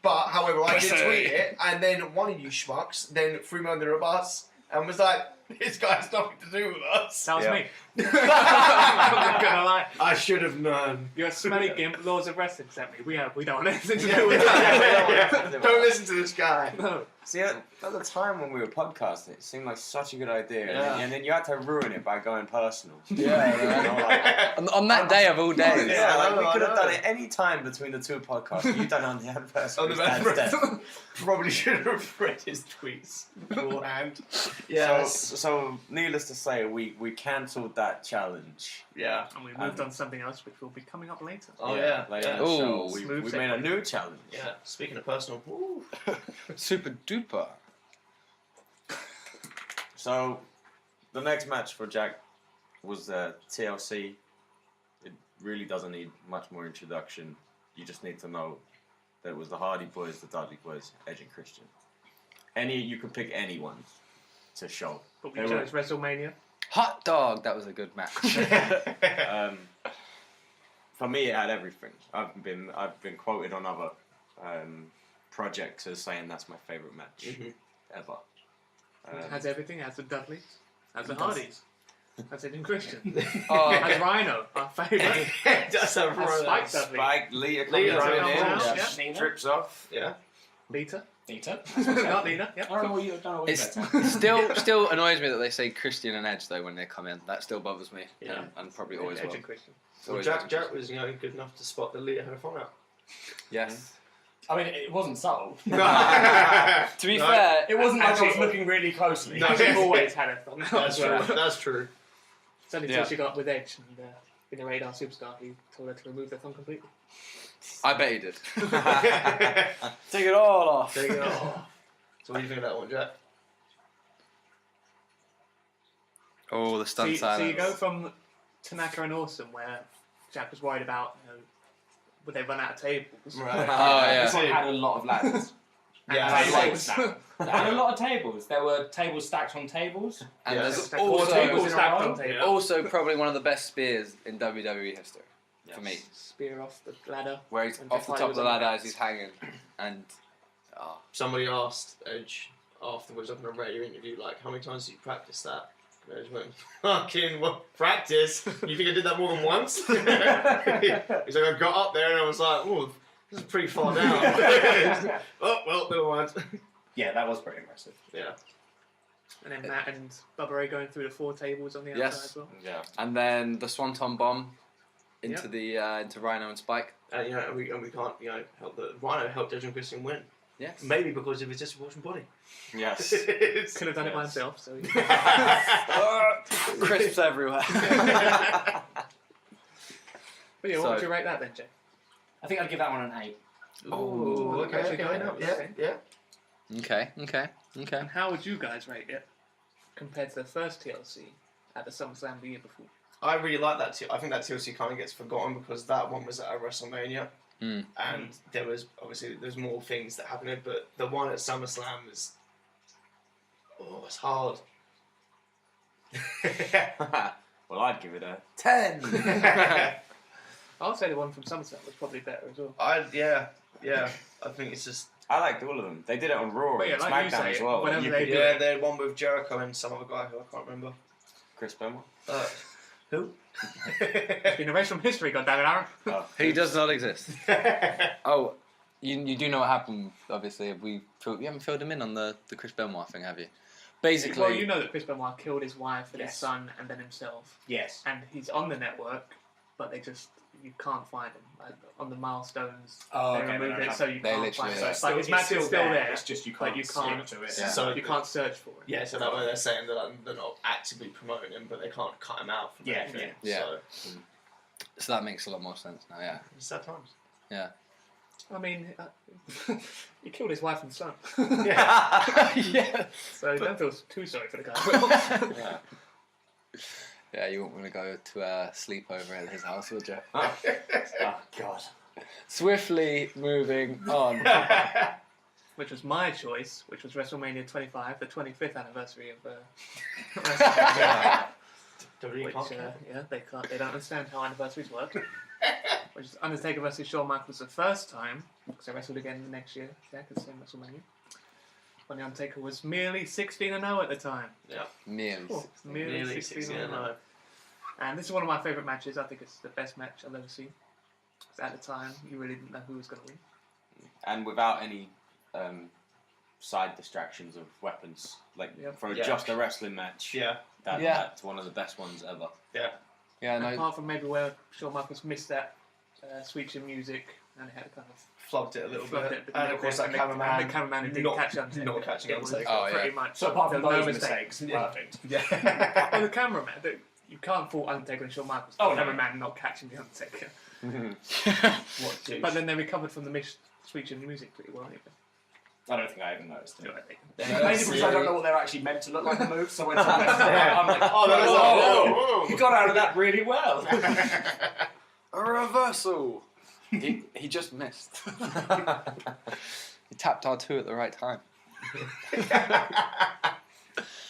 [SPEAKER 5] But however, I did tweet it, and then one of you schmucks then threw me under a bus and was like, "This guy has nothing to do with us."
[SPEAKER 2] That was
[SPEAKER 4] Yeah.
[SPEAKER 2] me. I'm not gonna lie.
[SPEAKER 5] I should have known.
[SPEAKER 2] You're a smelly gimp. Laws of wrestling sent me. We don't want anything to
[SPEAKER 5] Yeah,
[SPEAKER 2] do with that.
[SPEAKER 5] Don't listen to this guy.
[SPEAKER 2] No.
[SPEAKER 4] See, at the time when we were podcasting, it seemed like such a good idea,
[SPEAKER 5] Yeah.
[SPEAKER 4] and then you had to ruin it by going personal.
[SPEAKER 1] Yeah, on that day of all days.
[SPEAKER 4] Yeah,
[SPEAKER 5] I
[SPEAKER 4] like we
[SPEAKER 5] know,
[SPEAKER 4] could
[SPEAKER 5] I
[SPEAKER 4] have
[SPEAKER 5] know.
[SPEAKER 4] done it any time between the two podcasts. You've done it on the anniversary.
[SPEAKER 5] On the
[SPEAKER 4] of Dad's death.
[SPEAKER 5] Probably should have read his tweets beforehand. Yeah.
[SPEAKER 4] So needless to say, we cancelled that challenge.
[SPEAKER 5] Yeah.
[SPEAKER 2] And we moved on to something else which will be coming up later.
[SPEAKER 5] Oh yeah.
[SPEAKER 4] Later in
[SPEAKER 5] Yeah.
[SPEAKER 4] the show,
[SPEAKER 1] Ooh,
[SPEAKER 4] we
[SPEAKER 2] smooth
[SPEAKER 4] made a
[SPEAKER 2] segue.
[SPEAKER 4] new challenge.
[SPEAKER 5] Yeah. Speaking of personal, ooh.
[SPEAKER 1] Super duper.
[SPEAKER 4] So, the next match for Jack was TLC. It really doesn't need much more introduction. You just need to know that it was the Hardy Boys, the Dudley Boys, Edge and Christian. You can pick anyone to show.
[SPEAKER 2] But
[SPEAKER 4] They
[SPEAKER 2] we
[SPEAKER 4] were-
[SPEAKER 2] chose WrestleMania.
[SPEAKER 1] Hot dog. That was a good match.
[SPEAKER 4] For me, it had everything. I've been quoted on other projects as saying that's my favourite match ever.
[SPEAKER 2] It has everything. It has the Dudleys. It has the Hardys. Has Ed and Christian.
[SPEAKER 1] Oh,
[SPEAKER 2] It has Rhino, our favourite.
[SPEAKER 5] That's a
[SPEAKER 2] Has Spike Dudley.
[SPEAKER 4] Spike Lita
[SPEAKER 5] Lita
[SPEAKER 4] coming
[SPEAKER 5] comes
[SPEAKER 4] in,
[SPEAKER 5] out,
[SPEAKER 2] yeah.
[SPEAKER 4] trips off.
[SPEAKER 5] Yeah.
[SPEAKER 2] Lita.
[SPEAKER 3] Nita.
[SPEAKER 2] Not Lena. Yep.
[SPEAKER 3] I don't know what you
[SPEAKER 1] It's
[SPEAKER 3] better.
[SPEAKER 1] still annoys me that they say Christian and Edge though when they come in. That still bothers me.
[SPEAKER 5] Yeah.
[SPEAKER 1] And probably always
[SPEAKER 2] Edge
[SPEAKER 1] will.
[SPEAKER 2] and Christian.
[SPEAKER 5] Well,
[SPEAKER 1] Always
[SPEAKER 5] Jack
[SPEAKER 1] will.
[SPEAKER 5] was good enough to spot that Lita had a phone out.
[SPEAKER 1] Yes.
[SPEAKER 3] I mean, it wasn't subtle.
[SPEAKER 1] To be fair,
[SPEAKER 3] It wasn't like I was
[SPEAKER 2] Actually-
[SPEAKER 3] looking really closely.
[SPEAKER 5] No.
[SPEAKER 2] She's always had a thumb out
[SPEAKER 5] That's
[SPEAKER 2] as well.
[SPEAKER 5] true. That's true.
[SPEAKER 2] It's only
[SPEAKER 1] Yeah.
[SPEAKER 2] until she got with Edge and being a radar superstar, he told her to remove their thumb completely.
[SPEAKER 1] I bet he did. Take it all off.
[SPEAKER 5] Take it off. So what do you think of that one, Jack?
[SPEAKER 1] Oh, the stunt
[SPEAKER 2] So
[SPEAKER 1] silence.
[SPEAKER 2] you go from Tanaka and Awesome, where Jack was worried about, would they run out of tables?
[SPEAKER 5] Right.
[SPEAKER 1] Oh, yeah.
[SPEAKER 3] This one had a lot of ladders.
[SPEAKER 5] Yeah,
[SPEAKER 2] And
[SPEAKER 3] I
[SPEAKER 2] tables.
[SPEAKER 3] like that. They had a lot of tables. There were tables stacked on tables.
[SPEAKER 1] And
[SPEAKER 5] Yeah.
[SPEAKER 1] there's
[SPEAKER 2] Stacked four tables
[SPEAKER 1] also,
[SPEAKER 2] stacked
[SPEAKER 3] in a
[SPEAKER 2] on
[SPEAKER 3] row.
[SPEAKER 2] tables.
[SPEAKER 1] also probably one of the best spears in WWE history, for me.
[SPEAKER 2] Spear off the ladder.
[SPEAKER 1] Where he's
[SPEAKER 2] And
[SPEAKER 1] off the
[SPEAKER 2] Jeff
[SPEAKER 1] top of the
[SPEAKER 2] Hardy was on
[SPEAKER 1] ladder
[SPEAKER 2] the
[SPEAKER 1] as he's hanging. And, oh.
[SPEAKER 5] Somebody asked Edge afterwards on a radio interview, like, how many times did you practice that? And Edge went, fucking, what, practice? You think I did that more than once? He's like, I got up there and I was like, oh, this is pretty far down. Oh, well, never mind.
[SPEAKER 3] Yeah, that was pretty impressive.
[SPEAKER 5] Yeah.
[SPEAKER 2] And then Matt and Bubba Ray going through the 4 tables on the
[SPEAKER 1] Yes.
[SPEAKER 2] outside as well.
[SPEAKER 4] Yeah.
[SPEAKER 1] And then the Swanton Bomb into into Rhino and Spike.
[SPEAKER 5] And, and we can't, help that Rhino helped Edge and Christian win.
[SPEAKER 1] Yes.
[SPEAKER 5] Maybe because of his disproportionate body.
[SPEAKER 4] Yes.
[SPEAKER 2] Could have done it by himself, so
[SPEAKER 1] Crisps everywhere.
[SPEAKER 2] But yeah, what
[SPEAKER 1] So-
[SPEAKER 2] would you rate that then, Jay?
[SPEAKER 3] I think I'd give that one an 8.
[SPEAKER 5] Oh, okay,
[SPEAKER 2] actually
[SPEAKER 5] okay,
[SPEAKER 2] going
[SPEAKER 5] no,
[SPEAKER 2] up,
[SPEAKER 5] yeah,
[SPEAKER 2] okay.
[SPEAKER 5] yeah.
[SPEAKER 1] Okay.
[SPEAKER 2] And how would you guys rate it compared to the first TLC at the SummerSlam the year before?
[SPEAKER 5] I really like that. I think that TLC kind of gets forgotten because that one was at a WrestleMania,
[SPEAKER 1] Mm.
[SPEAKER 5] and there was there's more things that happened, but the one at SummerSlam was it's hard.
[SPEAKER 4] Well, I'd give it a 10.
[SPEAKER 2] I'll say the one from SummerSlam was probably better as well.
[SPEAKER 5] yeah. I think it's just
[SPEAKER 4] I liked all of them. They did it on Raw
[SPEAKER 2] But yeah,
[SPEAKER 4] and
[SPEAKER 2] like you
[SPEAKER 4] SmackDown
[SPEAKER 2] say,
[SPEAKER 4] as well.
[SPEAKER 2] whenever
[SPEAKER 4] You
[SPEAKER 2] they
[SPEAKER 4] could-
[SPEAKER 2] do
[SPEAKER 5] yeah. The one with Jericho and some other guy who I can't remember.
[SPEAKER 4] Chris Benoit.
[SPEAKER 5] Who?
[SPEAKER 2] It's been erased from history, goddammit, Aaron.
[SPEAKER 4] Oh.
[SPEAKER 1] He does not exist. Oh, you do know what happened, obviously. You haven't filled him in on the Chris Benoit thing, have you? Basically...
[SPEAKER 2] Well, you know that Chris Benoit killed his wife and his
[SPEAKER 3] Yes.
[SPEAKER 2] son and then himself.
[SPEAKER 3] Yes.
[SPEAKER 2] And he's on the network, but you can't find him. Like, on the milestones,
[SPEAKER 3] Oh,
[SPEAKER 2] they
[SPEAKER 3] okay,
[SPEAKER 2] removed
[SPEAKER 3] they
[SPEAKER 2] it
[SPEAKER 3] don't
[SPEAKER 2] so you
[SPEAKER 1] They
[SPEAKER 2] can't
[SPEAKER 1] literally-
[SPEAKER 2] find
[SPEAKER 1] So
[SPEAKER 2] it.
[SPEAKER 1] it's
[SPEAKER 2] Like, his match is still there,
[SPEAKER 3] It's just you
[SPEAKER 2] but
[SPEAKER 3] can't,
[SPEAKER 2] you can't
[SPEAKER 3] skip to it.
[SPEAKER 1] Yeah.
[SPEAKER 5] So
[SPEAKER 2] you can't search for it.
[SPEAKER 5] yeah, so that way they're saying that they're not actively promoting him, but they can't cut him out from
[SPEAKER 3] Yeah,
[SPEAKER 5] anything.
[SPEAKER 1] yeah.
[SPEAKER 5] So
[SPEAKER 1] So that makes a lot more sense now, yeah.
[SPEAKER 5] it's sad times.
[SPEAKER 1] Yeah.
[SPEAKER 2] I mean, he killed his wife and son.
[SPEAKER 1] yeah.
[SPEAKER 2] So don't feel too sorry for the guy.
[SPEAKER 4] Yeah.
[SPEAKER 1] Yeah, you wouldn't want to go to a sleepover at his house, would you?
[SPEAKER 4] Oh, God.
[SPEAKER 1] Swiftly moving on.
[SPEAKER 2] Which was my choice, which was WrestleMania 25, the 25th anniversary of WrestleMania. Which, they don't understand how anniversaries work. Which is Undertaker versus Shawn Michaels the first time, because they wrestled again the next year, at the same WrestleMania. When the Undertaker was merely 16-0 at the time.
[SPEAKER 1] Nearly.
[SPEAKER 2] Oh, merely 16-0.
[SPEAKER 5] 16-0.
[SPEAKER 2] And this is one of my favourite matches. I think it's the best match I've ever seen. 'Cause at the time, you really didn't know who was going to win.
[SPEAKER 4] And without any side distractions of weapons, like
[SPEAKER 2] Yep.
[SPEAKER 4] for
[SPEAKER 5] Yeah.
[SPEAKER 4] just a wrestling match.
[SPEAKER 5] Yeah.
[SPEAKER 1] Yeah.
[SPEAKER 4] That's one of the best ones ever.
[SPEAKER 1] Yeah, no.
[SPEAKER 2] Apart from maybe where Shawn Michaels missed that Sweet Chin Music and it had kind of
[SPEAKER 5] Flubbed it a little
[SPEAKER 2] flubbed
[SPEAKER 5] bit.
[SPEAKER 2] it.
[SPEAKER 5] And of course that
[SPEAKER 2] and
[SPEAKER 5] cameraman.
[SPEAKER 2] the cameraman who didn't
[SPEAKER 5] not-
[SPEAKER 2] catch Undertaker.
[SPEAKER 5] not catching
[SPEAKER 2] It was
[SPEAKER 5] Undertaker.
[SPEAKER 1] Oh, yeah.
[SPEAKER 2] pretty much.
[SPEAKER 3] So apart from
[SPEAKER 2] there was
[SPEAKER 3] those
[SPEAKER 2] no mistake.
[SPEAKER 3] mistakes, perfect.
[SPEAKER 5] Yeah.
[SPEAKER 2] Well, the cameraman, you can't fault Undertaker and Shawn Michaels.
[SPEAKER 3] Oh,
[SPEAKER 2] The
[SPEAKER 3] no.
[SPEAKER 2] cameraman not catching the Undertaker.
[SPEAKER 5] What, dude?
[SPEAKER 2] But then they recovered from the missed Sweet Chin Music pretty well. Even.
[SPEAKER 3] I don't think I even noticed it.
[SPEAKER 2] Do I think?
[SPEAKER 3] Mainly because I don't know what they're actually meant to look like the moves, so when someone I'm like,
[SPEAKER 5] Oh, that was
[SPEAKER 3] whoa,
[SPEAKER 5] whoa.
[SPEAKER 3] you got out of that really well.
[SPEAKER 1] A reversal! He just missed. He tapped R2 at the right time.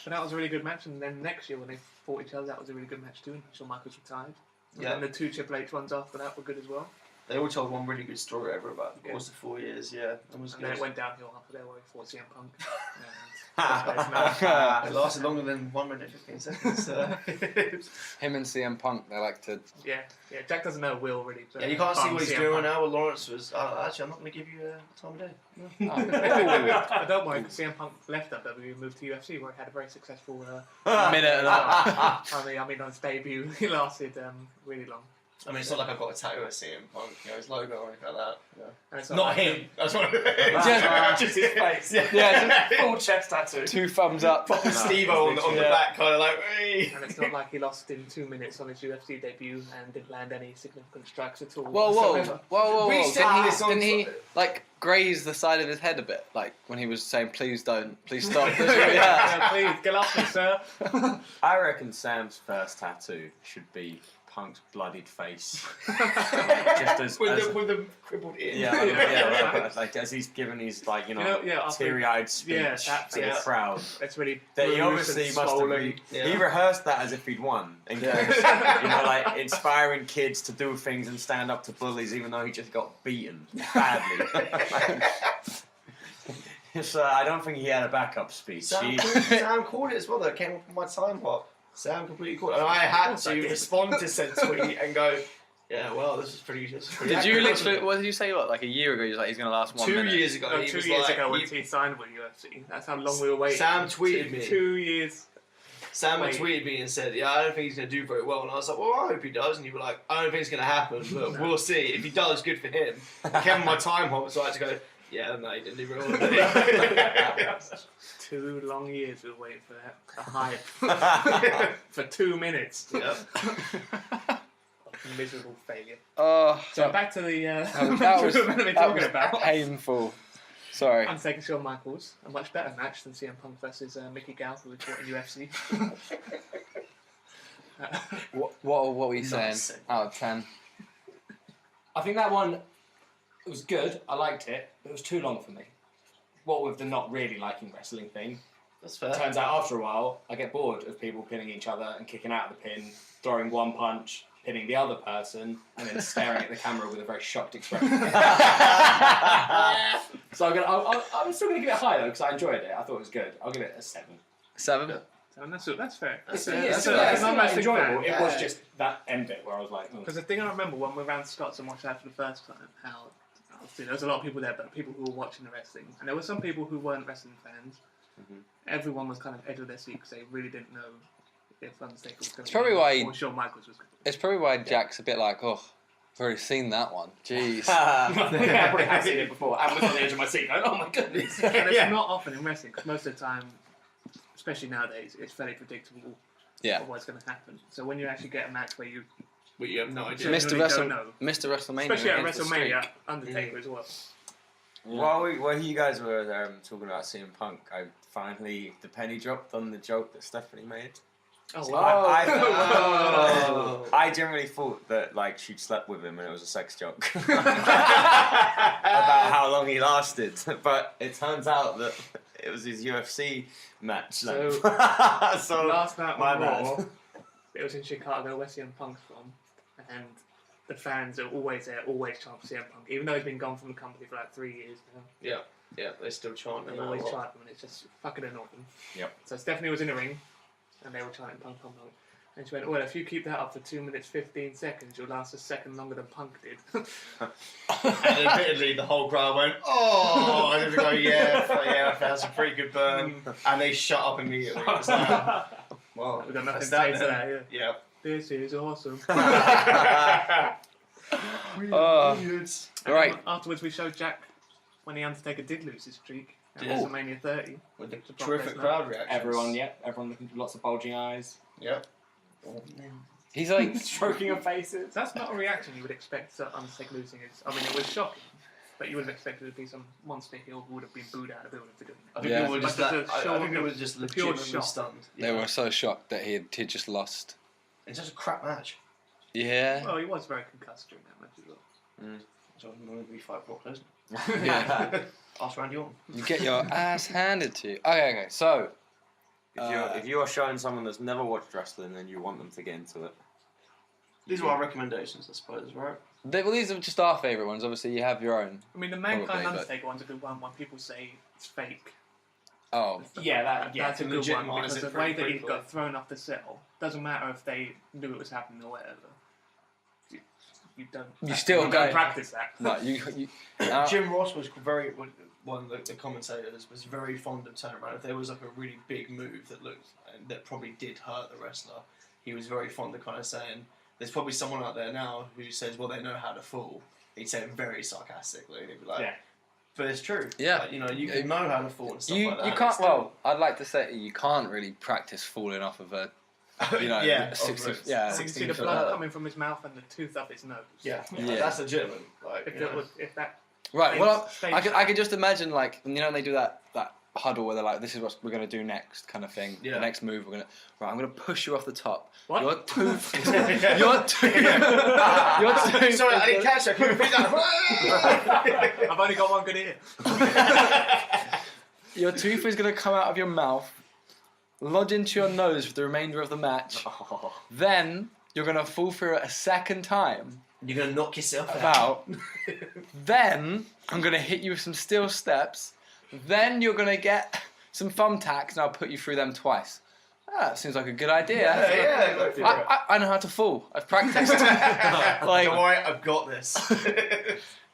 [SPEAKER 2] But that was a really good match. And then next year when they fought each other, that was a really good match too. And Shawn Michaels retired.
[SPEAKER 5] Yeah.
[SPEAKER 2] And the 2 Triple H ones after that were good as well.
[SPEAKER 5] They all told one really good story over about the course of 4 years. Yeah, that was
[SPEAKER 2] And
[SPEAKER 5] good.
[SPEAKER 2] then it went downhill after there where he fought CM Punk.
[SPEAKER 5] It lasted longer than 1 minute 15 seconds. So.
[SPEAKER 1] Him and CM Punk, they like to...
[SPEAKER 2] Yeah, Jack doesn't know Will really. So
[SPEAKER 5] Yeah, you can't see
[SPEAKER 2] apart
[SPEAKER 5] what
[SPEAKER 2] from
[SPEAKER 5] he's
[SPEAKER 2] CM
[SPEAKER 5] doing
[SPEAKER 2] Punk.
[SPEAKER 5] now. Well, Lawrence was. Actually, I'm not going to give you time of day.
[SPEAKER 2] But don't worry, because CM Punk left WWE and moved to UFC, where he had a very successful
[SPEAKER 1] minute and a half.
[SPEAKER 2] I mean, on his debut, he lasted really long.
[SPEAKER 5] I mean, it's not like I've got a tattoo of CM Punk, his logo or anything like that. Yeah.
[SPEAKER 2] And it's
[SPEAKER 5] Not
[SPEAKER 2] like
[SPEAKER 5] him. That's what
[SPEAKER 3] Just his face.
[SPEAKER 1] Yeah,
[SPEAKER 3] Full chest tattoo.
[SPEAKER 1] 2 thumbs up.
[SPEAKER 5] Proper Steve-O on the back, kind of like, hey.
[SPEAKER 2] And it's not like he lost in 2 minutes on his UFC debut and didn't land any significant strikes at all.
[SPEAKER 1] Whoa.
[SPEAKER 5] We said this on-
[SPEAKER 1] Didn't he like graze the side of his head a bit, like when he was saying, "Please don't, please stop."
[SPEAKER 2] Yeah, please, get off me, sir.
[SPEAKER 4] I reckon Sam's first tattoo should be Punk's bloodied face. Just as
[SPEAKER 5] with the crippled ear.
[SPEAKER 4] like as he's given his
[SPEAKER 2] after-
[SPEAKER 4] teary-eyed speech
[SPEAKER 2] that
[SPEAKER 4] to the
[SPEAKER 2] face.
[SPEAKER 4] crowd.
[SPEAKER 2] It's really
[SPEAKER 4] That he
[SPEAKER 2] bruised
[SPEAKER 4] obviously
[SPEAKER 2] and
[SPEAKER 4] must have
[SPEAKER 2] swollen.
[SPEAKER 4] he rehearsed that as if he'd won. And like inspiring kids to do things and stand up to bullies, even though he just got beaten badly. So I don't think he had a backup speech.
[SPEAKER 5] Sam called it as well. That came up on my time hop. Sam completely called it, and I had to respond to said tweet and go, "Yeah, well, this is pretty."
[SPEAKER 1] Did you literally? What did you say? What, like a year ago? He was like, he's going to last 1 minute.
[SPEAKER 5] 2 years ago.
[SPEAKER 2] No, 2 years ago when he signed with UFC. That's how long we were waiting.
[SPEAKER 5] Sam tweeted me.
[SPEAKER 2] 2 years.
[SPEAKER 5] Sam tweeted me and said, "Yeah, I don't think he's going to do very well." And I was like, "Well, I hope he does." And you were like, "I don't think it's going to happen, but we'll see. If he does, good for him." It came on my time hop, so I had to go. Yeah, no, he didn't do very well.
[SPEAKER 2] 2 long years we were waiting for that. The hype. For 2 minutes.
[SPEAKER 5] Yep.
[SPEAKER 2] Miserable failure.
[SPEAKER 1] Oh,
[SPEAKER 2] So back to the
[SPEAKER 1] that was
[SPEAKER 2] we were meant to be talking about.
[SPEAKER 1] painful. Sorry.
[SPEAKER 2] Undertaker Shawn Michaels, a much better match than CM Punk versus Mickey Gall, who was fought in UFC.
[SPEAKER 1] What were you saying?
[SPEAKER 5] Nice.
[SPEAKER 1] Out of 10.
[SPEAKER 3] I think that one, it was good. I liked it, but it was too long for me. What with the not really liking wrestling thing.
[SPEAKER 5] That's fair.
[SPEAKER 3] Turns out after a while, I get bored of people pinning each other and kicking out of the pin, throwing one punch, pinning the other person, and then staring at the camera with a very shocked expression. So I'm still going to give it a high though, because I enjoyed it. I thought it was good. I'll give it a 7.
[SPEAKER 1] 7?
[SPEAKER 2] And that's fair.
[SPEAKER 5] That's
[SPEAKER 3] It's
[SPEAKER 5] fair.
[SPEAKER 3] not enjoyable.
[SPEAKER 5] fan.
[SPEAKER 3] It was just that end bit where I was like,
[SPEAKER 2] Because the thing I remember when we ran Scots and watched that for the first time, how obviously there was a lot of people there, but people who were watching the wrestling, and there were some people who weren't wrestling fans. Everyone was kind of edge of their seat because they really didn't know if Undertaker was going to
[SPEAKER 1] probably why
[SPEAKER 2] or Shawn Michaels was going to.
[SPEAKER 1] It's probably why Jack's a bit like, oh, I've already seen that one. Jeez.
[SPEAKER 3] I probably have seen it before. I was on the edge of my seat going, oh my goodness.
[SPEAKER 2] And it's not often in wrestling because most of the time, especially nowadays, it's fairly predictable of what's going to happen. So when you actually get a match where you
[SPEAKER 5] have no idea.
[SPEAKER 1] Mr.
[SPEAKER 2] don't know.
[SPEAKER 1] Mr. WrestleMania.
[SPEAKER 2] Especially at
[SPEAKER 1] against the
[SPEAKER 2] WrestleMania,
[SPEAKER 1] Streak.
[SPEAKER 2] Undertaker as well.
[SPEAKER 4] While you guys were talking about CM Punk, the penny dropped on the joke that Stephanie made.
[SPEAKER 2] Oh,
[SPEAKER 4] So
[SPEAKER 2] wow.
[SPEAKER 4] I generally thought that like she'd slept with him and it was a sex joke about how long he lasted, but it turns out that it was his UFC match.
[SPEAKER 2] So,
[SPEAKER 4] So
[SPEAKER 2] last night
[SPEAKER 4] my
[SPEAKER 2] on
[SPEAKER 4] bad.
[SPEAKER 2] Raw, it was in Chicago where CM Punk's from, and the fans are always there, always chant for CM Punk, even though he's been gone from the company for like 3 years now.
[SPEAKER 5] Yeah, they still chant
[SPEAKER 2] They
[SPEAKER 5] him.
[SPEAKER 2] always chant him, and it's just fucking annoying.
[SPEAKER 4] Yep.
[SPEAKER 2] So Stephanie was in the ring, and they were chanting Punk, Punk, Punk. And she went, well, if you keep that up for 2 minutes 15 seconds, you'll last a second longer than Punk did.
[SPEAKER 5] And admittedly, the whole crowd went, "Oh!" And they go, "Yeah, that's a pretty good burn." And they shut up immediately. It's like, well,
[SPEAKER 2] We've got nothing
[SPEAKER 5] that's
[SPEAKER 2] to say
[SPEAKER 5] that
[SPEAKER 2] to
[SPEAKER 5] then.
[SPEAKER 2] that,
[SPEAKER 5] Yeah.
[SPEAKER 2] This is awesome.
[SPEAKER 1] Right.
[SPEAKER 2] Afterwards, we showed Jack when the Undertaker did lose his streak at
[SPEAKER 5] Yeah.
[SPEAKER 2] WrestleMania 30.
[SPEAKER 5] With the
[SPEAKER 2] To Brock
[SPEAKER 5] terrific
[SPEAKER 2] Lesnar.
[SPEAKER 5] crowd reaction.
[SPEAKER 3] Everyone looking lots of bulging eyes,
[SPEAKER 5] Yep.
[SPEAKER 1] He's like,
[SPEAKER 3] stroking of faces.
[SPEAKER 2] That's not a reaction you would expect to Undertaker losing. I mean, it was shocking, but you would have expected it to be some monster heel who would have been booed out of the building for doing it.
[SPEAKER 5] I think
[SPEAKER 1] Yeah.
[SPEAKER 5] people were just
[SPEAKER 2] But
[SPEAKER 5] that.
[SPEAKER 2] the
[SPEAKER 5] I
[SPEAKER 2] show-
[SPEAKER 5] think it was just
[SPEAKER 2] the pure
[SPEAKER 5] legitimately
[SPEAKER 2] shock.
[SPEAKER 5] stunned.
[SPEAKER 1] they were so shocked that he'd just lost.
[SPEAKER 5] It's just a crap match.
[SPEAKER 1] Yeah.
[SPEAKER 2] Well, he was very concussed during that match as well.
[SPEAKER 5] So I'm going to be fight Brock Lesnar.
[SPEAKER 1] Yeah.
[SPEAKER 5] Ask Randy Orton.
[SPEAKER 1] You get your ass handed to you. Okay, so.
[SPEAKER 4] If you are showing someone that's never watched wrestling and you want them to get into it,
[SPEAKER 5] These are our recommendations, I suppose, right?
[SPEAKER 1] These are just our favourite ones. Obviously, you have your own.
[SPEAKER 2] I mean, the Mankind
[SPEAKER 1] Probably, but-
[SPEAKER 2] Undertaker one's a good one when people say it's fake.
[SPEAKER 1] Oh.
[SPEAKER 2] That's a
[SPEAKER 5] to
[SPEAKER 2] good one
[SPEAKER 5] legitimise
[SPEAKER 2] because
[SPEAKER 5] it
[SPEAKER 2] the
[SPEAKER 5] for
[SPEAKER 2] way that he
[SPEAKER 5] people.
[SPEAKER 2] got thrown off the cell doesn't matter if they knew it was happening or whatever. You don't.
[SPEAKER 1] You still
[SPEAKER 2] don't
[SPEAKER 1] go-
[SPEAKER 2] practice that.
[SPEAKER 1] No, you
[SPEAKER 5] Jim Ross was one of the commentators was very fond of turning around. If there was like a really big move that probably did hurt the wrestler, he was very fond of kind of saying, there's probably someone out there now who says, well, they know how to fall. He'd say it very sarcastically. And he'd be like,
[SPEAKER 3] Yeah.
[SPEAKER 5] but it's true.
[SPEAKER 1] Yeah.
[SPEAKER 5] Like, you know, you can know how to fall and stuff like that.
[SPEAKER 1] You can't. Well, I'd like to say you can't really practice falling off of a. You know,
[SPEAKER 5] yeah,
[SPEAKER 1] 60,
[SPEAKER 5] of
[SPEAKER 1] yeah,
[SPEAKER 2] You can see
[SPEAKER 1] 16
[SPEAKER 2] the
[SPEAKER 1] foot
[SPEAKER 2] blood
[SPEAKER 1] ladder.
[SPEAKER 2] coming from his mouth and the tooth up his nose.
[SPEAKER 5] Yeah,
[SPEAKER 1] Yeah.
[SPEAKER 5] that's legitimate. Like,
[SPEAKER 2] If
[SPEAKER 5] you
[SPEAKER 2] it
[SPEAKER 5] know.
[SPEAKER 2] was, if that.
[SPEAKER 1] Right. Well,
[SPEAKER 2] Stage-
[SPEAKER 1] I could just imagine like you know when they do that huddle where they're like, this is what we're gonna do next, kind of thing.
[SPEAKER 5] Yeah.
[SPEAKER 1] The next move we're gonna. Right. I'm gonna push you off the top.
[SPEAKER 2] What?
[SPEAKER 1] Your tooth. your tooth. Your tooth.
[SPEAKER 5] Sorry, I didn't catch that. Can you repeat that?
[SPEAKER 2] I've only got one good ear.
[SPEAKER 1] Your tooth is gonna come out of your mouth, lodge into your nose for the remainder of the match. Then you're gonna fall through it a second time.
[SPEAKER 5] You're going to knock yourself out.
[SPEAKER 1] About. Then I'm gonna hit you with some steel steps. Then you're gonna get some thumbtacks, and I'll put you through them twice. That seems like a good idea.
[SPEAKER 5] Yeah, go for it.
[SPEAKER 1] I know how to fall. I've practiced. Like,
[SPEAKER 5] Don't worry, I've got this.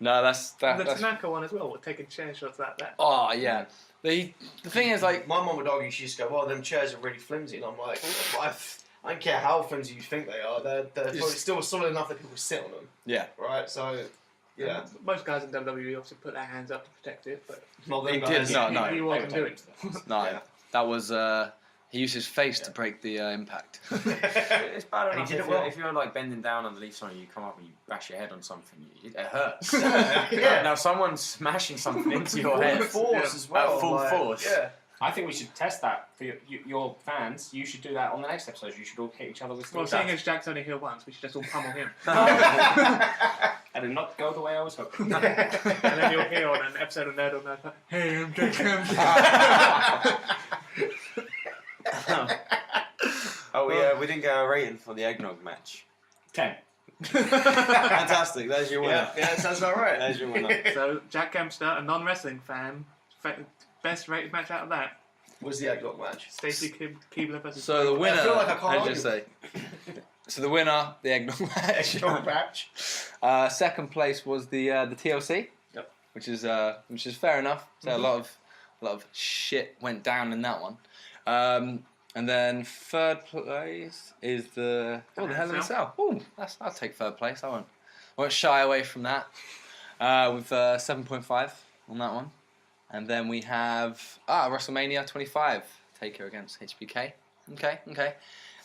[SPEAKER 1] no, that's
[SPEAKER 2] The
[SPEAKER 1] that's.
[SPEAKER 2] Tanaka one as well, we're taking chair shots like that.
[SPEAKER 1] Oh yeah. The thing is like.
[SPEAKER 5] My mum would argue, she used to go, well, them chairs are really flimsy. And I'm like, I don't care how flimsy you think they are. They're probably still solid enough that people sit on them.
[SPEAKER 1] Yeah.
[SPEAKER 5] Right? So, yeah.
[SPEAKER 2] Most guys in WWE obviously put their hands up to protect it, but
[SPEAKER 5] Not them
[SPEAKER 1] He
[SPEAKER 5] guys.
[SPEAKER 1] did, no.
[SPEAKER 2] he wasn't doing it.
[SPEAKER 1] No,
[SPEAKER 5] Yeah.
[SPEAKER 1] that was. He used his face to break the impact.
[SPEAKER 4] It's bad
[SPEAKER 5] And he
[SPEAKER 4] enough
[SPEAKER 5] did
[SPEAKER 4] if,
[SPEAKER 5] it well.
[SPEAKER 4] if you're like bending down underneath something, you come up and you bash your head on something, it hurts.
[SPEAKER 5] Yeah.
[SPEAKER 4] Now someone's smashing something into your
[SPEAKER 5] Full
[SPEAKER 4] head
[SPEAKER 5] force
[SPEAKER 2] Yeah.
[SPEAKER 5] as well.
[SPEAKER 4] At full
[SPEAKER 5] like,
[SPEAKER 4] force.
[SPEAKER 5] Yeah.
[SPEAKER 3] I think we should test that for your fans. You should do that on the next episode. You should all hit each other with
[SPEAKER 2] Well,
[SPEAKER 3] steel
[SPEAKER 2] seeing
[SPEAKER 3] steps.
[SPEAKER 2] as Jack's only here once, we should just all pummel him.
[SPEAKER 3] And did not go the way I was hoping.
[SPEAKER 2] And then you'll hear on an episode of Nerd on Nerd, like, hey, I'm Jack
[SPEAKER 4] Oh, we didn't get a rating for the Egg Nogg Match.
[SPEAKER 3] 10.
[SPEAKER 4] Fantastic, there's your winner.
[SPEAKER 5] Yeah, that sounds about right.
[SPEAKER 4] There's your winner.
[SPEAKER 2] So, Jack Kempster, a non-wrestling fan, best rated match out of that,
[SPEAKER 5] Was the Egg Nogg Match.
[SPEAKER 2] Stacey Keebler versus...
[SPEAKER 1] So the winner.
[SPEAKER 5] I feel like I can't
[SPEAKER 1] I'd
[SPEAKER 5] argue.
[SPEAKER 1] just say. So the winner, the Egg Nogg Match.
[SPEAKER 5] Egg Nogg Match.
[SPEAKER 1] Second place was the TLC.
[SPEAKER 5] Yep.
[SPEAKER 1] Which is fair enough. So a lot of shit went down in that one. And then third place is the Hell in a Cell. Ooh, I'll take third place. I won't shy away from that. With 7.5 on that one. And then we have WrestleMania 25, Taker against HBK. Okay.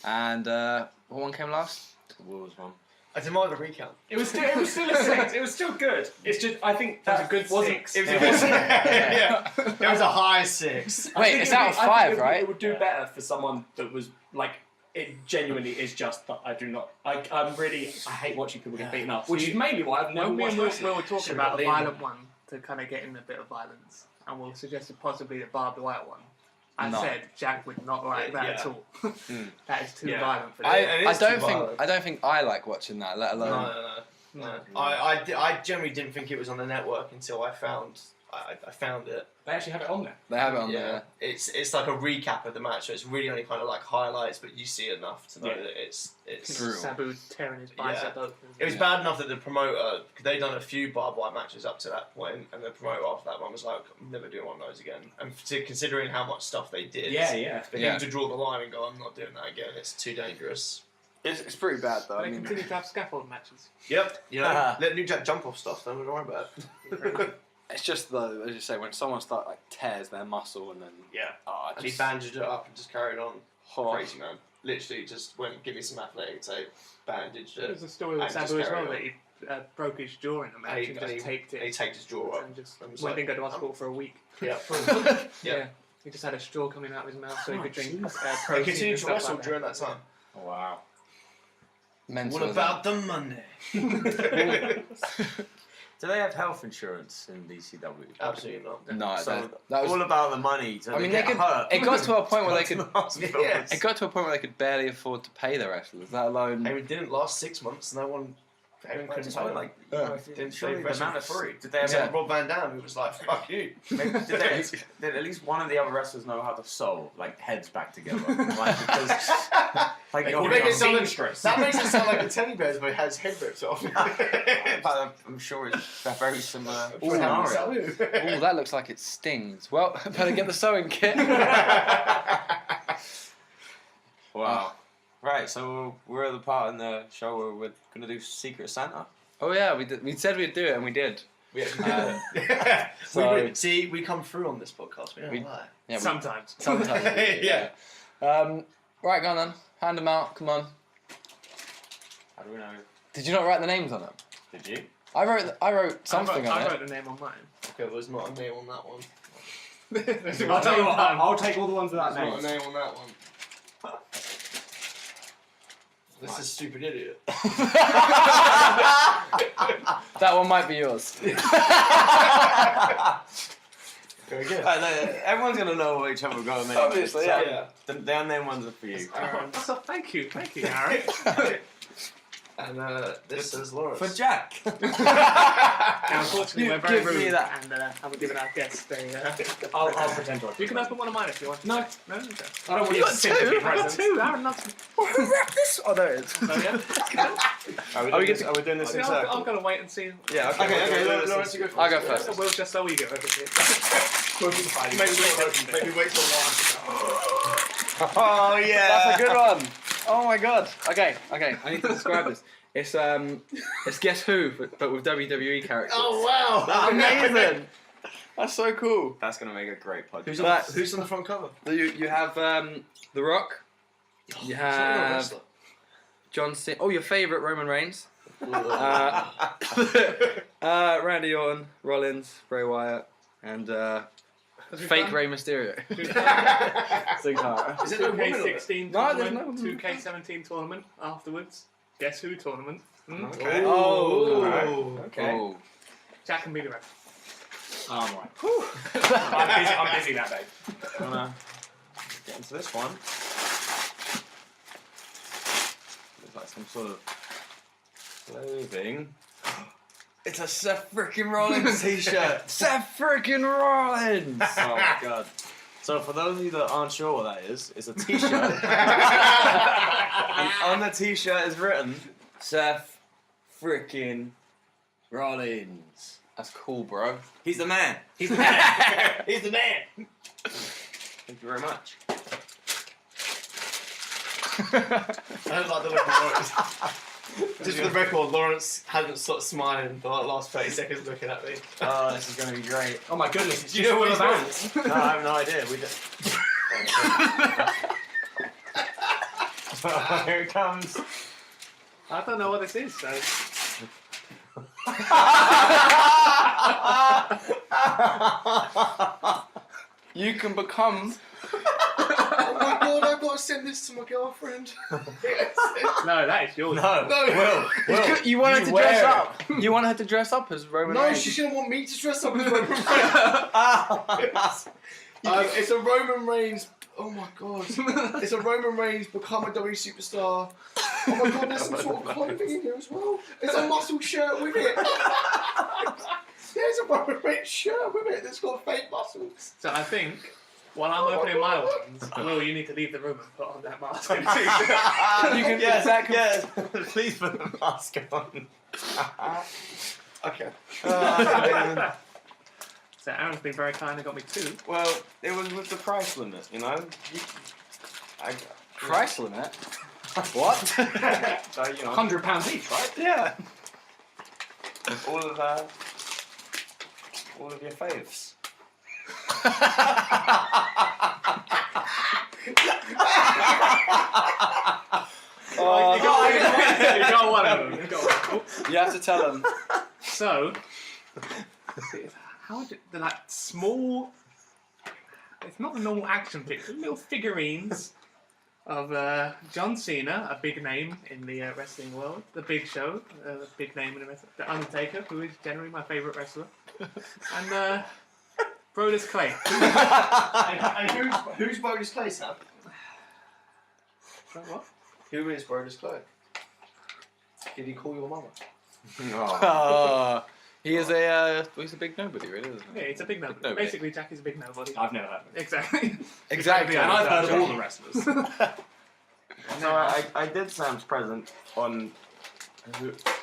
[SPEAKER 1] And what one came last?
[SPEAKER 4] The Wolves one.
[SPEAKER 5] I demand a recount.
[SPEAKER 3] It was still a 6. It was still good. It's just, I think
[SPEAKER 2] That
[SPEAKER 3] that
[SPEAKER 2] was a good
[SPEAKER 3] wasn't,
[SPEAKER 2] 6.
[SPEAKER 3] It was,
[SPEAKER 5] Yeah. It was a high 6.
[SPEAKER 3] I
[SPEAKER 1] Wait,
[SPEAKER 3] think
[SPEAKER 1] it's
[SPEAKER 3] it would
[SPEAKER 1] out of
[SPEAKER 3] be- I
[SPEAKER 1] 5,
[SPEAKER 3] think
[SPEAKER 1] right?
[SPEAKER 3] It would do better for someone that was like, it genuinely is just that I do not. I hate watching people get beaten up, which is mainly why I've never
[SPEAKER 2] When me
[SPEAKER 3] watched
[SPEAKER 2] and
[SPEAKER 3] wrestling.
[SPEAKER 2] Will were talking
[SPEAKER 5] Should've
[SPEAKER 2] about
[SPEAKER 5] got
[SPEAKER 2] a
[SPEAKER 5] Liam.
[SPEAKER 2] violent one to kind of get in a bit of violence, and Will suggested possibly the barbed wire one. I
[SPEAKER 1] No.
[SPEAKER 2] said Jack would not like that at
[SPEAKER 5] Yeah.
[SPEAKER 2] all. That is too
[SPEAKER 3] Yeah.
[SPEAKER 2] violent for
[SPEAKER 5] I-
[SPEAKER 2] him.
[SPEAKER 5] it is too violent.
[SPEAKER 1] I don't think I like watching that, let alone.
[SPEAKER 5] No. I generally didn't think it was on the network until I found it.
[SPEAKER 3] They actually have it on there.
[SPEAKER 1] They have it on there.
[SPEAKER 5] It's like a recap of the match, so it's really only kind of like highlights, but you see enough to know
[SPEAKER 3] Yeah.
[SPEAKER 5] that it's.
[SPEAKER 1] Brutal.
[SPEAKER 2] Sabu tearing his bicep open.
[SPEAKER 5] It was bad enough that the promoter, because they'd done a few barbed wire matches up to that point, and the promoter after that one was like, I'm never doing one of those again. And considering how much stuff they did,
[SPEAKER 3] Yeah.
[SPEAKER 5] for
[SPEAKER 1] Yeah.
[SPEAKER 5] him to draw the line and go, I'm not doing that again, it's too dangerous.
[SPEAKER 1] It's pretty bad though.
[SPEAKER 2] But they continue to have scaffold matches.
[SPEAKER 5] Yep, you know, let New Jack jump off stuff, don't worry about it.
[SPEAKER 1] It's just though, as you say, when someone tears their muscle and then
[SPEAKER 5] And he bandaged it up and just carried on.
[SPEAKER 1] oh,
[SPEAKER 5] Crazy man. Literally just went, give me some athletic tape, bandaged it.
[SPEAKER 2] There's a story with
[SPEAKER 5] And just
[SPEAKER 2] Sabu as
[SPEAKER 5] carry
[SPEAKER 2] well
[SPEAKER 5] on.
[SPEAKER 2] that he broke his jaw in a match and just taped
[SPEAKER 5] He
[SPEAKER 2] it.
[SPEAKER 5] taped his jaw up.
[SPEAKER 2] And just
[SPEAKER 5] And was
[SPEAKER 2] didn't
[SPEAKER 5] like,
[SPEAKER 2] go to hospital for a week.
[SPEAKER 5] Yeah.
[SPEAKER 2] Yeah. He just had a straw coming out of his mouth so he could drink
[SPEAKER 5] He
[SPEAKER 2] protein
[SPEAKER 5] continued
[SPEAKER 2] and
[SPEAKER 5] to
[SPEAKER 2] stuff
[SPEAKER 5] wrestle
[SPEAKER 2] like
[SPEAKER 5] during that time.
[SPEAKER 3] Wow.
[SPEAKER 1] mental.
[SPEAKER 5] What
[SPEAKER 1] isn't
[SPEAKER 5] about the money?
[SPEAKER 4] Do they have health insurance in DCW?
[SPEAKER 5] Absolutely not.
[SPEAKER 1] it? No,
[SPEAKER 4] So
[SPEAKER 1] that was.
[SPEAKER 4] all about the money. So
[SPEAKER 1] I mean,
[SPEAKER 4] they
[SPEAKER 1] they
[SPEAKER 4] get
[SPEAKER 1] could.
[SPEAKER 4] hurt.
[SPEAKER 1] It got to a point where they could.
[SPEAKER 5] Yes.
[SPEAKER 1] It got to a point where they could barely afford to pay the wrestlers, let alone.
[SPEAKER 5] It didn't last 6 months. No one. Everyone
[SPEAKER 4] I
[SPEAKER 5] couldn't
[SPEAKER 4] just
[SPEAKER 5] pay
[SPEAKER 4] felt
[SPEAKER 5] them.
[SPEAKER 4] like you know,
[SPEAKER 5] Didn't
[SPEAKER 4] surely
[SPEAKER 5] they
[SPEAKER 4] the
[SPEAKER 5] wrestle
[SPEAKER 4] amount
[SPEAKER 5] for
[SPEAKER 4] of
[SPEAKER 5] free?
[SPEAKER 4] Did they have
[SPEAKER 1] Yeah.
[SPEAKER 5] Rob Van Dam, who was like, "Fuck you."
[SPEAKER 4] did at least one of the other wrestlers know how to sew like heads back together? Like, because, like
[SPEAKER 5] You
[SPEAKER 4] you're
[SPEAKER 5] make it sound like-
[SPEAKER 3] seamstress.
[SPEAKER 5] That makes it sound like a teddy bear but has head ripped off.
[SPEAKER 4] but I'm sure it's a very similar
[SPEAKER 1] Ooh.
[SPEAKER 4] scenario.
[SPEAKER 1] Oh, that looks like it stings. Well, better get the sewing kit.
[SPEAKER 4] Wow. Right, so we're at the part in the show where we're gonna do Secret Santa.
[SPEAKER 1] Oh yeah, we did. We said we'd do it, and we did.
[SPEAKER 5] We actually did.
[SPEAKER 1] So-
[SPEAKER 5] See, we come through on this podcast. We don't
[SPEAKER 1] We-
[SPEAKER 5] lie.
[SPEAKER 1] Yeah,
[SPEAKER 2] Sometimes.
[SPEAKER 1] sometimes.
[SPEAKER 5] Yeah.
[SPEAKER 1] Right, go on then. Hand them out. Come on.
[SPEAKER 4] How do we know?
[SPEAKER 1] Did you not write the names on them?
[SPEAKER 4] Did you?
[SPEAKER 1] I wrote something on
[SPEAKER 2] I
[SPEAKER 1] it.
[SPEAKER 2] wrote the name on mine.
[SPEAKER 5] Okay, there's not a name on that one.
[SPEAKER 3] I'll tell you what. I'll take all the ones without
[SPEAKER 5] There's not a
[SPEAKER 3] names.
[SPEAKER 5] name on that one. This is stupid idiot.
[SPEAKER 1] That one might be yours.
[SPEAKER 5] Very good.
[SPEAKER 4] Everyone's gonna know what each other we're going to make.
[SPEAKER 1] Obviously, yeah.
[SPEAKER 5] Yeah.
[SPEAKER 4] The unnamed ones are for you.
[SPEAKER 2] So thank you, Aaron.
[SPEAKER 5] And this is Lawrence.
[SPEAKER 4] For Jack.
[SPEAKER 2] Now, unfortunately, we're very
[SPEAKER 1] Give me
[SPEAKER 2] rude
[SPEAKER 1] that.
[SPEAKER 2] and haven't given our guests a.
[SPEAKER 3] I'll pretend to.
[SPEAKER 2] You can open one of mine if you want.
[SPEAKER 3] No.
[SPEAKER 2] No. Okay.
[SPEAKER 3] I don't want
[SPEAKER 1] You
[SPEAKER 3] you
[SPEAKER 1] got
[SPEAKER 3] to sympathy
[SPEAKER 1] two?
[SPEAKER 2] I got
[SPEAKER 3] presents.
[SPEAKER 2] two. Aaron loves me.
[SPEAKER 1] Who wrapped this? Oh, there it is.
[SPEAKER 2] So yeah.
[SPEAKER 4] Are we
[SPEAKER 1] Are we
[SPEAKER 4] doing
[SPEAKER 1] getting-
[SPEAKER 4] are we doing this in
[SPEAKER 2] I'm
[SPEAKER 4] circle?
[SPEAKER 2] gonna wait and see.
[SPEAKER 4] Yeah, okay.
[SPEAKER 5] Okay, Lawrence, you go first.
[SPEAKER 1] I'll go first.
[SPEAKER 2] We'll just so we go over here.
[SPEAKER 5] Maybe wait till last.
[SPEAKER 4] Oh yeah.
[SPEAKER 1] That's a good one. Oh my god. Okay. I need to describe this. It's Guess Who, but with WWE characters.
[SPEAKER 5] Oh wow!
[SPEAKER 1] That's amazing. That's so cool.
[SPEAKER 4] That's gonna make a great podcast.
[SPEAKER 5] Who's on the front cover?
[SPEAKER 1] You have The Rock. You have John Cena. Oh, your favourite Roman Reigns. Randy Orton, Rollins, Bray Wyatt, and fake Rey Mysterio. Sin Cara.
[SPEAKER 5] Is it no woman on it?
[SPEAKER 2] 2K16
[SPEAKER 1] No, there's
[SPEAKER 2] tournament,
[SPEAKER 1] no-
[SPEAKER 2] 2K17 tournament afterwards. Guess Who tournament.
[SPEAKER 4] Okay.
[SPEAKER 1] Oh.
[SPEAKER 4] Alright. Okay.
[SPEAKER 1] Oh.
[SPEAKER 2] Jack can be the ref.
[SPEAKER 3] Oh, I'm right. I'm busy that day.
[SPEAKER 4] I'm gonna get into this one. Looks like some sort of clothing. It's a Seth frickin' Rollins t-shirt.
[SPEAKER 1] Seth freaking Rollins.
[SPEAKER 4] Oh my god. So for those of you that aren't sure what that is, it's a t-shirt. And on the t-shirt is written, Seth frickin' Rollins.
[SPEAKER 1] That's cool, bro.
[SPEAKER 4] He's the man.
[SPEAKER 2] He's the man.
[SPEAKER 5] He's the man.
[SPEAKER 4] Thank you very much.
[SPEAKER 5] I don't like the look of Lawrence. Just for the record, Lawrence hasn't stopped smiling for the last 30 seconds looking at me.
[SPEAKER 4] Oh, this is going to be great.
[SPEAKER 3] Oh my goodness, it's
[SPEAKER 5] Do you know what he's
[SPEAKER 3] about?
[SPEAKER 5] doing?
[SPEAKER 4] No, I have no idea. We just... Here it comes.
[SPEAKER 2] I don't know what this is, so.
[SPEAKER 1] You can become.
[SPEAKER 5] Oh my god, I've got to send this to my girlfriend.
[SPEAKER 2] No, that is yours.
[SPEAKER 4] No,
[SPEAKER 5] No.
[SPEAKER 4] Will.
[SPEAKER 1] You want her to
[SPEAKER 4] wear
[SPEAKER 1] dress
[SPEAKER 4] it.
[SPEAKER 1] up. You want her to dress up as Roman
[SPEAKER 5] No,
[SPEAKER 1] Reigns.
[SPEAKER 5] she's going to want me to dress up as Roman Reigns. It's a Roman Reigns. Oh my god. It's a Roman Reigns become a WWE superstar. Oh my god, there's some sort of clothing in here as well. It's a muscle shirt with it. There's a Roman Reigns shirt with it that's got fake muscles.
[SPEAKER 2] So I think, while I'm opening my ones, Will, you need to leave the room and put on that mask. And t-shirt.
[SPEAKER 1] You can-
[SPEAKER 4] yes,
[SPEAKER 1] that can-
[SPEAKER 4] yes. Please put the mask on.
[SPEAKER 5] Okay.
[SPEAKER 2] So Aaron's been very kind and got me two.
[SPEAKER 4] Well, it was with the price limit, you know.
[SPEAKER 1] Price limit. What?
[SPEAKER 4] So, you know,
[SPEAKER 3] £100 each, right?
[SPEAKER 4] yeah. All of your faves.
[SPEAKER 1] Oh,
[SPEAKER 2] You got one of them. You got one.
[SPEAKER 1] you have to tell them.
[SPEAKER 2] So, how did they're like small? It's not the normal action pictures, little figurines of John Cena, a big name in the wrestling world, The Big Show, a big name in the wrestling, The Undertaker, who is generally my favourite wrestler, and Brodus Clay.
[SPEAKER 5] And who's Brodus Clay, Sam?
[SPEAKER 2] What?
[SPEAKER 5] Who is Brodus Clay? Did he call your mama?
[SPEAKER 4] Oh.
[SPEAKER 1] He is he's a big nobody, really, isn't
[SPEAKER 2] Yeah,
[SPEAKER 1] he?
[SPEAKER 2] it's a big nobody.
[SPEAKER 1] Nobody.
[SPEAKER 2] Basically, Jack is a big nobody.
[SPEAKER 3] I've never heard of it.
[SPEAKER 2] Exactly.
[SPEAKER 1] Exactly.
[SPEAKER 3] And I've heard of all the wrestlers.
[SPEAKER 4] So I did Sam's present on,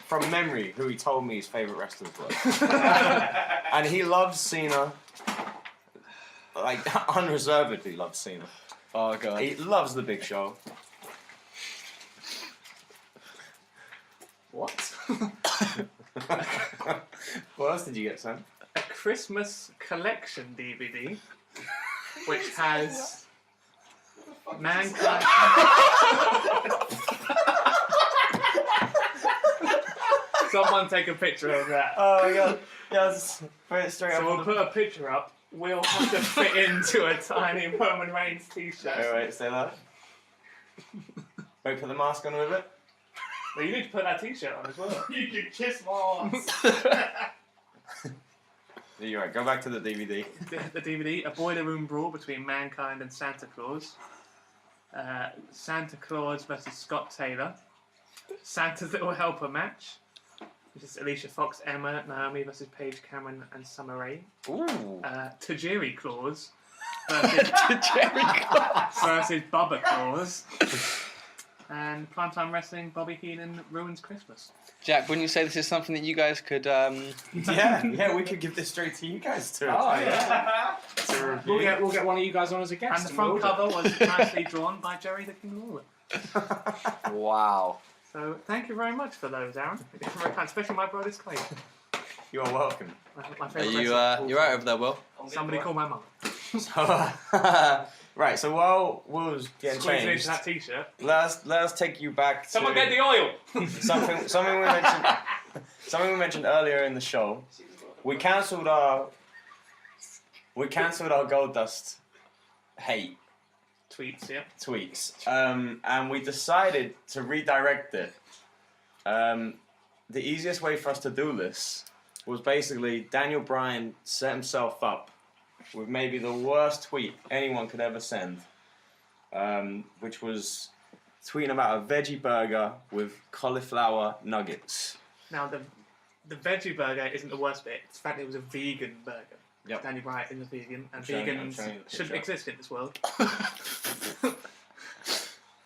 [SPEAKER 4] from memory, who he told me his favourite wrestlers were. And he loves Cena. Like, unreservedly loves Cena.
[SPEAKER 1] Oh god.
[SPEAKER 4] He loves The Big Show. What else did you get, Sam?
[SPEAKER 2] A Christmas collection DVD, which has Mankind. Someone take a picture of that.
[SPEAKER 4] Oh my god. Yeah, just put it straight
[SPEAKER 2] So
[SPEAKER 4] up.
[SPEAKER 2] we'll put a picture up. We'll have to fit into a tiny Roman Reigns t-shirt.
[SPEAKER 4] Wait, stay there. Wait, put the mask on with it.
[SPEAKER 2] Well, you need to put that t-shirt on as well.
[SPEAKER 5] You can kiss my ass.
[SPEAKER 4] You're right, go back to the DVD.
[SPEAKER 2] The DVD, a boiler room brawl between Mankind and Santa Claus. Santa Claus versus Scott Taylor. Santa's Little Helper match, which is Alicia Fox, Emma, Naomi versus Paige Cameron and Summer Rae.
[SPEAKER 1] Ooh.
[SPEAKER 2] Tajiri Claus versus Bubba Claus. And Primetime Wrestling, Bobby Heenan ruins Christmas.
[SPEAKER 1] Jack, wouldn't you say this is something that you guys could...
[SPEAKER 4] Yeah, we could give this straight to you guys too.
[SPEAKER 3] Oh, yeah.
[SPEAKER 4] To
[SPEAKER 3] We'll
[SPEAKER 4] review.
[SPEAKER 3] get one of you guys on as a guest.
[SPEAKER 2] And the front cover was nicely drawn by Jerry the King Lawler.
[SPEAKER 1] Wow.
[SPEAKER 2] So thank you very much for those, Aaron. Especially my brother's Clay.
[SPEAKER 4] You are welcome.
[SPEAKER 2] My
[SPEAKER 1] Are
[SPEAKER 2] favourite
[SPEAKER 1] you,
[SPEAKER 2] wrestler.
[SPEAKER 1] you're right over there, Will?
[SPEAKER 2] Somebody call my mum.
[SPEAKER 4] Right, so while Will's getting
[SPEAKER 2] Squeeze into
[SPEAKER 4] changed,
[SPEAKER 2] that t-shirt.
[SPEAKER 4] let us take you back to
[SPEAKER 2] Someone get the oil!
[SPEAKER 4] something we mentioned earlier in the show. We cancelled our Gold Dust hate
[SPEAKER 2] Tweets, yeah.
[SPEAKER 4] tweets, and we decided to redirect it. The easiest way for us to do this was basically Daniel Bryan set himself up with maybe the worst tweet anyone could ever send, which was tweeting about a veggie burger with cauliflower nuggets.
[SPEAKER 2] Now, the veggie burger isn't the worst bit. It's the fact it was a vegan burger.
[SPEAKER 4] Yep.
[SPEAKER 2] Danny Bryan is a vegan, and
[SPEAKER 4] I'm showing you
[SPEAKER 2] vegans
[SPEAKER 4] the picture.
[SPEAKER 2] shouldn't exist in this world.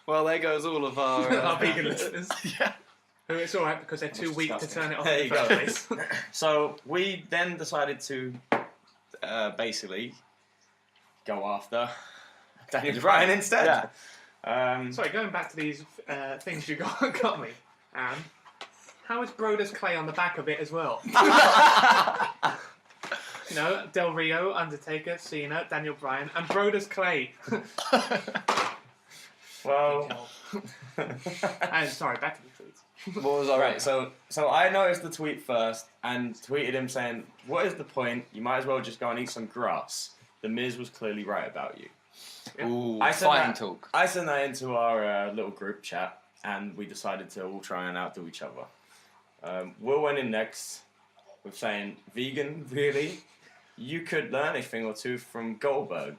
[SPEAKER 1] Well, there goes all of our...
[SPEAKER 2] Our vegan listeners.
[SPEAKER 1] Yeah.
[SPEAKER 2] Who it's alright because they're too weak to
[SPEAKER 3] disgusting.
[SPEAKER 2] turn it off
[SPEAKER 4] There
[SPEAKER 2] in
[SPEAKER 4] you
[SPEAKER 2] the
[SPEAKER 4] go.
[SPEAKER 2] first place.
[SPEAKER 4] So we then decided to basically go after Daniel Bryan instead.
[SPEAKER 1] Yeah.
[SPEAKER 2] Sorry, going back to these things you got me, Aaron. How is Brodus Clay on the back of it as well? You know, Del Rio, Undertaker, Cena, Daniel Bryan, and Brodus Clay.
[SPEAKER 4] Well,
[SPEAKER 2] And sorry, back to the tweets.
[SPEAKER 1] What was our
[SPEAKER 4] right. So I noticed the tweet first and tweeted him saying, "What is the point? You might as well just go and eat some grass." The Miz was clearly right about you.
[SPEAKER 1] Ooh,
[SPEAKER 4] I said
[SPEAKER 1] fighting
[SPEAKER 4] that-
[SPEAKER 1] talk.
[SPEAKER 4] I sent that into our little group chat, and we decided to all try and outdo each other. Will went in next with saying, "Vegan, really? You could learn a thing or two from Goldberg,"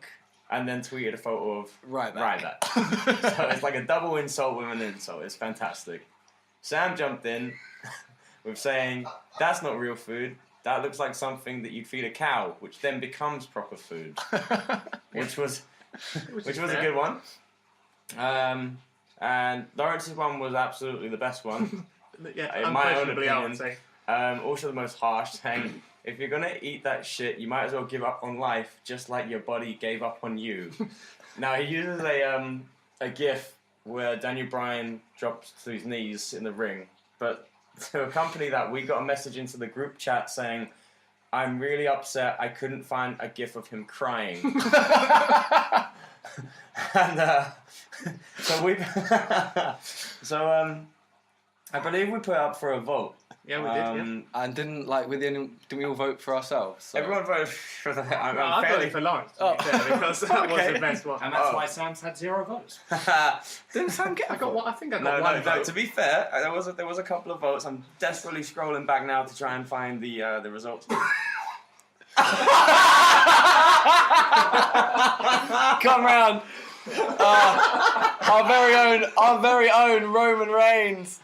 [SPEAKER 4] and then tweeted a photo of
[SPEAKER 1] Right back.
[SPEAKER 4] Ryback. So it's like a double insult with an insult. It's fantastic. Sam jumped in with saying, "That's not real food. That looks like something that you'd feed a cow, which then becomes proper food," which was a
[SPEAKER 2] fair.
[SPEAKER 4] good one. And Lawrence's one was absolutely the best one.
[SPEAKER 2] Yeah,
[SPEAKER 4] In my own
[SPEAKER 2] unquestionably, I would
[SPEAKER 4] opinion.
[SPEAKER 2] say.
[SPEAKER 4] Also the most harsh, saying, "If you're gonna eat that shit, you might as well give up on life, just like your body gave up on you." Now he uses a gif where Daniel Bryan drops to his knees in the ring, but to accompany that, we got a message into the group chat saying, "I'm really upset. I couldn't find a gif of him crying." And I believe we put it up for a vote.
[SPEAKER 2] Yeah, we did, yeah.
[SPEAKER 1] And didn't we all vote for ourselves? So.
[SPEAKER 4] Everyone voted for that. I'm
[SPEAKER 2] Well, I got
[SPEAKER 4] fairly
[SPEAKER 2] it for Lawrence, to be fair, because that was
[SPEAKER 4] Okay.
[SPEAKER 2] the best one.
[SPEAKER 3] And that's
[SPEAKER 4] Oh.
[SPEAKER 3] why Sam's had 0 votes.
[SPEAKER 1] Didn't Sam get
[SPEAKER 2] I got one. I think I got
[SPEAKER 4] No,
[SPEAKER 2] one
[SPEAKER 4] no.
[SPEAKER 2] vote.
[SPEAKER 4] To be fair, there was a couple of votes. I'm desperately scrolling back now to try and find the results.
[SPEAKER 1] Come round. Our very own Roman Reigns.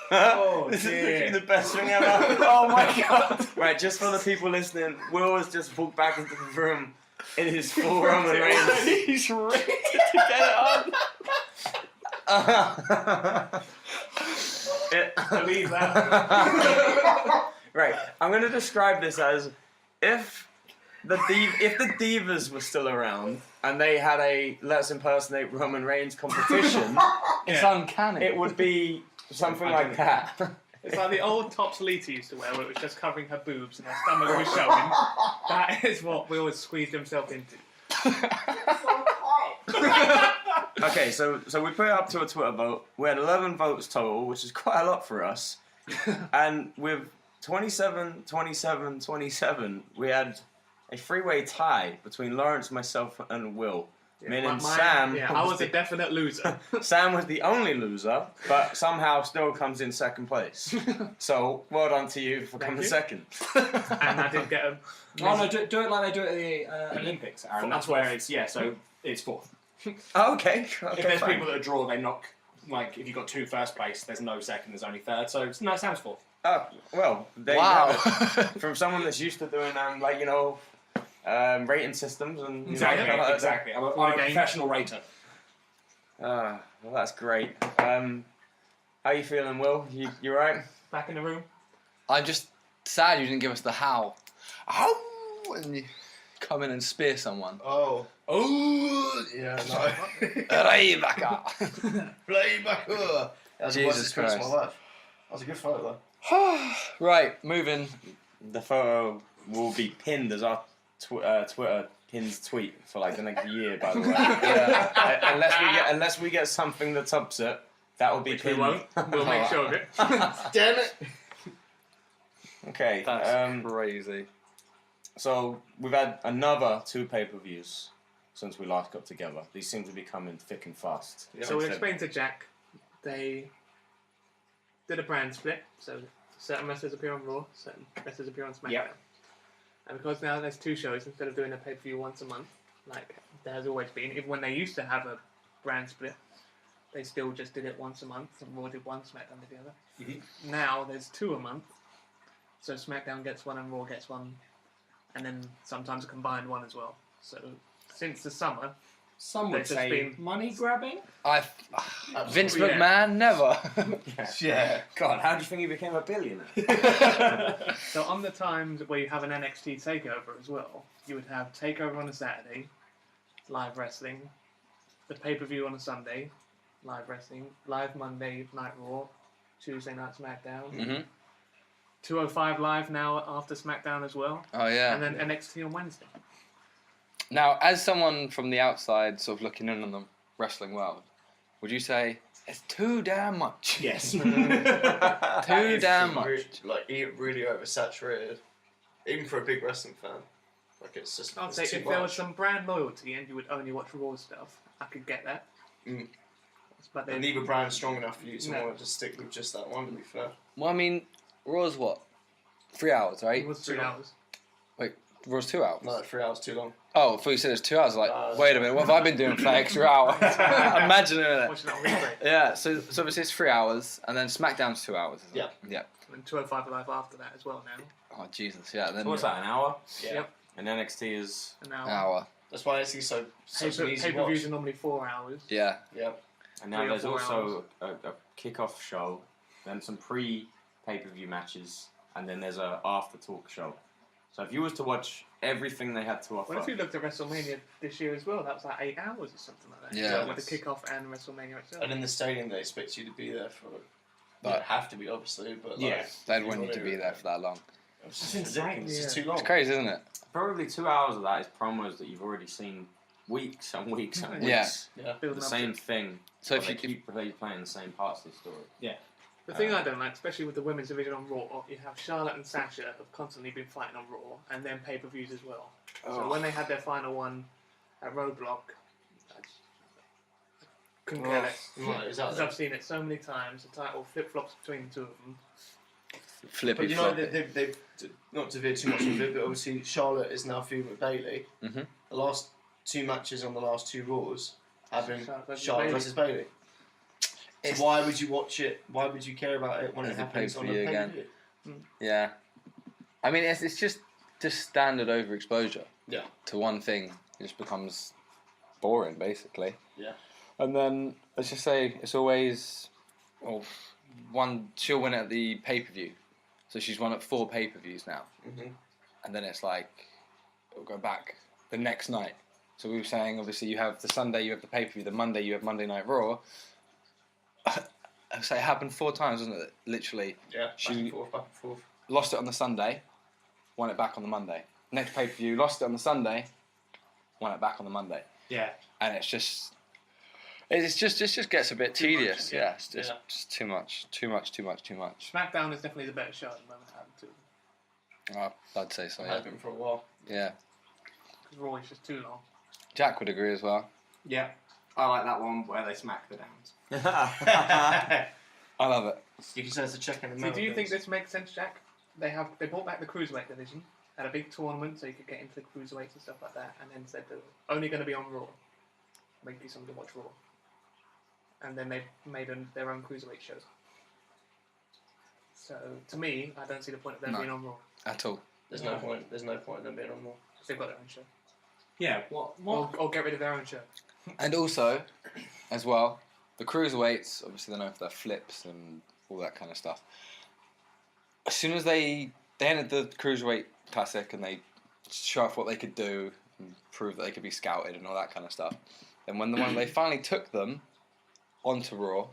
[SPEAKER 2] Oh,
[SPEAKER 4] This is
[SPEAKER 2] dear.
[SPEAKER 4] literally the best thing ever.
[SPEAKER 1] Oh my god.
[SPEAKER 4] Right, just for the people listening, Will has just walked back into the room in his full Roman Reigns.
[SPEAKER 1] He's ready to get it on.
[SPEAKER 2] Believe that.
[SPEAKER 4] Right, I'm going to describe this as if the Divas were still around and they had a Let's Impersonate Roman Reigns competition,
[SPEAKER 1] It's uncanny.
[SPEAKER 4] it would be something like that.
[SPEAKER 2] It's like the old tops Lita used to wear, where it was just covering her boobs and her stomach was showing. That is what we always squeezed himself into.
[SPEAKER 4] Okay, so we put it up to a Twitter vote. We had 11 votes total, which is quite a lot for us. And with 27, 27, 27, we had a three-way tie between Lawrence, myself, and Will. Meaning Sam.
[SPEAKER 2] Yeah, I was a definite loser.
[SPEAKER 4] Sam was the only loser, but somehow still comes in second place. So well done to you for coming second.
[SPEAKER 2] And I did get a.
[SPEAKER 3] No, do it like they do it at the Olympics, Aaron. That's where it's so it's fourth.
[SPEAKER 4] Oh, okay.
[SPEAKER 3] If there's people that draw, they knock. Like if you got 2 first place, there's no second. There's only third. So no, Sam's fourth.
[SPEAKER 4] Oh well, there you have it. From someone that's used to doing rating systems and
[SPEAKER 3] Exactly. I'm a professional rater.
[SPEAKER 4] Well, that's great. How you feeling, Will? You right?
[SPEAKER 2] Back in the room.
[SPEAKER 1] I'm just sad you didn't give us the howl. Ow! And you come in and spear someone.
[SPEAKER 5] Oh.
[SPEAKER 1] Oh!
[SPEAKER 5] Yeah, no.
[SPEAKER 1] Rebecca!
[SPEAKER 5] Playback. That was the worst
[SPEAKER 1] Jesus
[SPEAKER 5] experience of my
[SPEAKER 1] Christ.
[SPEAKER 5] life. That was a good photo though.
[SPEAKER 1] Right, moving.
[SPEAKER 4] The photo will be pinned as our Twitter pins tweet for like the next year. By the way, unless we get something that tops it, that will be
[SPEAKER 2] Which we
[SPEAKER 4] pinned.
[SPEAKER 2] won't. We'll make sure of it.
[SPEAKER 5] Damn it.
[SPEAKER 4] Okay.
[SPEAKER 1] That's crazy.
[SPEAKER 4] So we've had another 2 pay-per-views since we last got together. These seem to be coming thick and fast.
[SPEAKER 2] So we'll explain to Jack. They did a brand split. So certain wrestlers appear on Raw, certain wrestlers appear on SmackDown.
[SPEAKER 3] Yep.
[SPEAKER 2] And because now there's 2 shows instead of doing a pay-per-view once a month, like there has always been, even when they used to have a brand split, they still just did it once a month, and Raw did one, SmackDown did the other.
[SPEAKER 3] Mm-hmm.
[SPEAKER 2] Now there's 2 a month, so SmackDown gets one and Raw gets one, and then sometimes a combined one as well. So since the summer,
[SPEAKER 3] Some
[SPEAKER 2] They've
[SPEAKER 3] would
[SPEAKER 2] just
[SPEAKER 3] say
[SPEAKER 2] been-
[SPEAKER 3] money grabbing.
[SPEAKER 1] Vince
[SPEAKER 2] Yeah.
[SPEAKER 1] McMahon, never.
[SPEAKER 5] Yeah.
[SPEAKER 4] God, how do you think he became a billionaire?
[SPEAKER 2] so on the times where you have an NXT takeover as well, you would have takeover on a Saturday, live wrestling, the pay-per-view on a Sunday, live wrestling, live Monday Night Raw, Tuesday Night SmackDown,
[SPEAKER 1] Mm-hmm.
[SPEAKER 2] 205 Live now after SmackDown as well,
[SPEAKER 1] Oh, yeah.
[SPEAKER 2] and then NXT on Wednesday.
[SPEAKER 1] Now, as someone from the outside sort of looking in on the wrestling world, would you say it's too damn much?
[SPEAKER 3] Yes.
[SPEAKER 1] Too damn much.
[SPEAKER 5] Really oversaturated. Even for a big wrestling fan. Like it's just
[SPEAKER 2] I'd
[SPEAKER 5] it's
[SPEAKER 2] say
[SPEAKER 5] too
[SPEAKER 2] if there was
[SPEAKER 5] much.
[SPEAKER 2] some brand loyalty and you would only watch Raw stuff, I could get that.
[SPEAKER 5] Mm.
[SPEAKER 2] But
[SPEAKER 5] And
[SPEAKER 2] then
[SPEAKER 5] neither brand strong enough for you to
[SPEAKER 2] No.
[SPEAKER 5] want to just stick with just that one, to be fair.
[SPEAKER 1] Well, I mean, Raw's what? 3 hours, right?
[SPEAKER 2] it was 3 hours.
[SPEAKER 1] Raw's 2 hours.
[SPEAKER 5] No, 3 hours too long.
[SPEAKER 1] Oh, I thought you said it's 2 hours. Like, wait a minute, what have I been doing for that extra hour? Imagine it.
[SPEAKER 2] Watching it on replay.
[SPEAKER 1] Yeah, so obviously it's 3 hours, and then SmackDown's 2 hours, isn't it? Yeah.
[SPEAKER 2] And 205 Live after that as well now.
[SPEAKER 1] Oh, Jesus, yeah. Then
[SPEAKER 4] What's that, an hour?
[SPEAKER 5] Yeah.
[SPEAKER 2] Yep.
[SPEAKER 4] And NXT is...
[SPEAKER 2] An hour.
[SPEAKER 1] An hour.
[SPEAKER 5] That's why it's such an easy
[SPEAKER 2] Pay-per-views
[SPEAKER 5] watch.
[SPEAKER 2] are normally 4 hours.
[SPEAKER 1] Yeah.
[SPEAKER 5] Yeah.
[SPEAKER 4] And now
[SPEAKER 2] 3 or
[SPEAKER 4] there's
[SPEAKER 2] 4
[SPEAKER 4] also a kick-off show, then some pre-pay-per-view matches, and then there's a after-talk show. So if you was to watch everything they had to offer...
[SPEAKER 2] What if you looked at WrestleMania this year as well? That was like 8 hours or something like that.
[SPEAKER 1] Yeah.
[SPEAKER 2] With the kickoff and WrestleMania itself.
[SPEAKER 5] And in the stadium, they expect you to be there for.
[SPEAKER 1] But-
[SPEAKER 5] You don't have to be, obviously, but
[SPEAKER 3] Yeah.
[SPEAKER 5] like,
[SPEAKER 1] They'd want you to be there for that long.
[SPEAKER 5] It's
[SPEAKER 3] That's
[SPEAKER 5] just
[SPEAKER 3] insane.
[SPEAKER 5] ridiculous. It's
[SPEAKER 2] Yeah.
[SPEAKER 5] too long.
[SPEAKER 1] It's crazy, isn't it?
[SPEAKER 4] Probably 2 hours of that is promos that you've already seen weeks and weeks and weeks.
[SPEAKER 1] Yeah.
[SPEAKER 5] Yeah.
[SPEAKER 2] Building
[SPEAKER 4] The
[SPEAKER 2] up
[SPEAKER 4] same
[SPEAKER 2] to-
[SPEAKER 4] thing.
[SPEAKER 1] So
[SPEAKER 4] but
[SPEAKER 1] if
[SPEAKER 4] they
[SPEAKER 1] you...
[SPEAKER 4] keep playing the same parts of the story.
[SPEAKER 2] The thing I don't like, especially with the women's division on Raw, you have Charlotte and Sasha have constantly been fighting on Raw, and then pay-per-views as well. So when they had their final one at Roadblock, I couldn't care less.
[SPEAKER 5] Right, exactly.
[SPEAKER 2] Because I've seen it so many times, the title flip-flops between the two of them.
[SPEAKER 1] Flippy
[SPEAKER 5] But you know,
[SPEAKER 1] floppy.
[SPEAKER 5] they've not to veer too much with it, but obviously Charlotte is now feuding with Bayley.
[SPEAKER 1] Mhm.
[SPEAKER 5] The last 2 matches on the last 2 Raws have been
[SPEAKER 2] Charlotte versus
[SPEAKER 5] Charlotte
[SPEAKER 2] Bayley.
[SPEAKER 5] versus Bayley.
[SPEAKER 1] It's-
[SPEAKER 5] So why would you watch it? Why would you care about it when
[SPEAKER 1] As
[SPEAKER 5] it
[SPEAKER 1] a
[SPEAKER 5] happens on a
[SPEAKER 1] pay-per-view again.
[SPEAKER 5] pay-per-view?
[SPEAKER 1] Yeah. I mean, it's just standard overexposure.
[SPEAKER 5] Yeah.
[SPEAKER 1] To one thing. It just becomes boring, basically.
[SPEAKER 5] Yeah.
[SPEAKER 1] And then, let's just say, it's always... Well, she'll win at the pay-per-view. So she's won at 4 pay-per-views now.
[SPEAKER 5] Mhm.
[SPEAKER 1] And then it's like, it'll go back the next night. So we were saying, obviously, you have the Sunday, you have the pay-per-view. The Monday, you have Monday Night Raw. I say it happened 4 times, wasn't it? Literally.
[SPEAKER 5] Yeah,
[SPEAKER 1] She-
[SPEAKER 5] back and forth, back and forth.
[SPEAKER 1] Lost it on the Sunday, won it back on the Monday. Next pay-per-view, lost it on the Sunday, won it back on the Monday.
[SPEAKER 3] Yeah.
[SPEAKER 1] And it just gets a bit tedious.
[SPEAKER 2] much,
[SPEAKER 1] Yeah,
[SPEAKER 2] yeah.
[SPEAKER 1] it's just too much.
[SPEAKER 2] SmackDown is definitely the better show at the moment out of the two.
[SPEAKER 1] I'd say so.
[SPEAKER 5] It
[SPEAKER 1] Yeah.
[SPEAKER 5] has been for a while.
[SPEAKER 1] Yeah.
[SPEAKER 2] Because Raw is just too long.
[SPEAKER 1] Jack would agree as well.
[SPEAKER 3] Yeah. I like that one where they smack the downs.
[SPEAKER 1] I love it.
[SPEAKER 5] You can say it's a check in the
[SPEAKER 2] So
[SPEAKER 5] mail.
[SPEAKER 2] do you think this makes sense, Jack? They brought back the cruiserweight division, had a big tournament so you could get into the cruiserweights and stuff like that, and then said they're only going to be on Raw. Make you something to watch Raw. And then they made their own cruiserweight shows. So to me, I don't see the point of them
[SPEAKER 1] No.
[SPEAKER 2] being on Raw
[SPEAKER 1] At all.
[SPEAKER 5] There's no point. There's no point in them being on Raw.
[SPEAKER 2] because they've got their own show.
[SPEAKER 3] Yeah. What?
[SPEAKER 2] Or get rid of their own show.
[SPEAKER 1] And also, as well, the cruiserweights, obviously they're known for their flips and all that kind of stuff. As soon as they ended the Cruiserweight Classic and they show off what they could do and prove that they could be scouted and all that kind of stuff, then when they finally took them onto Raw,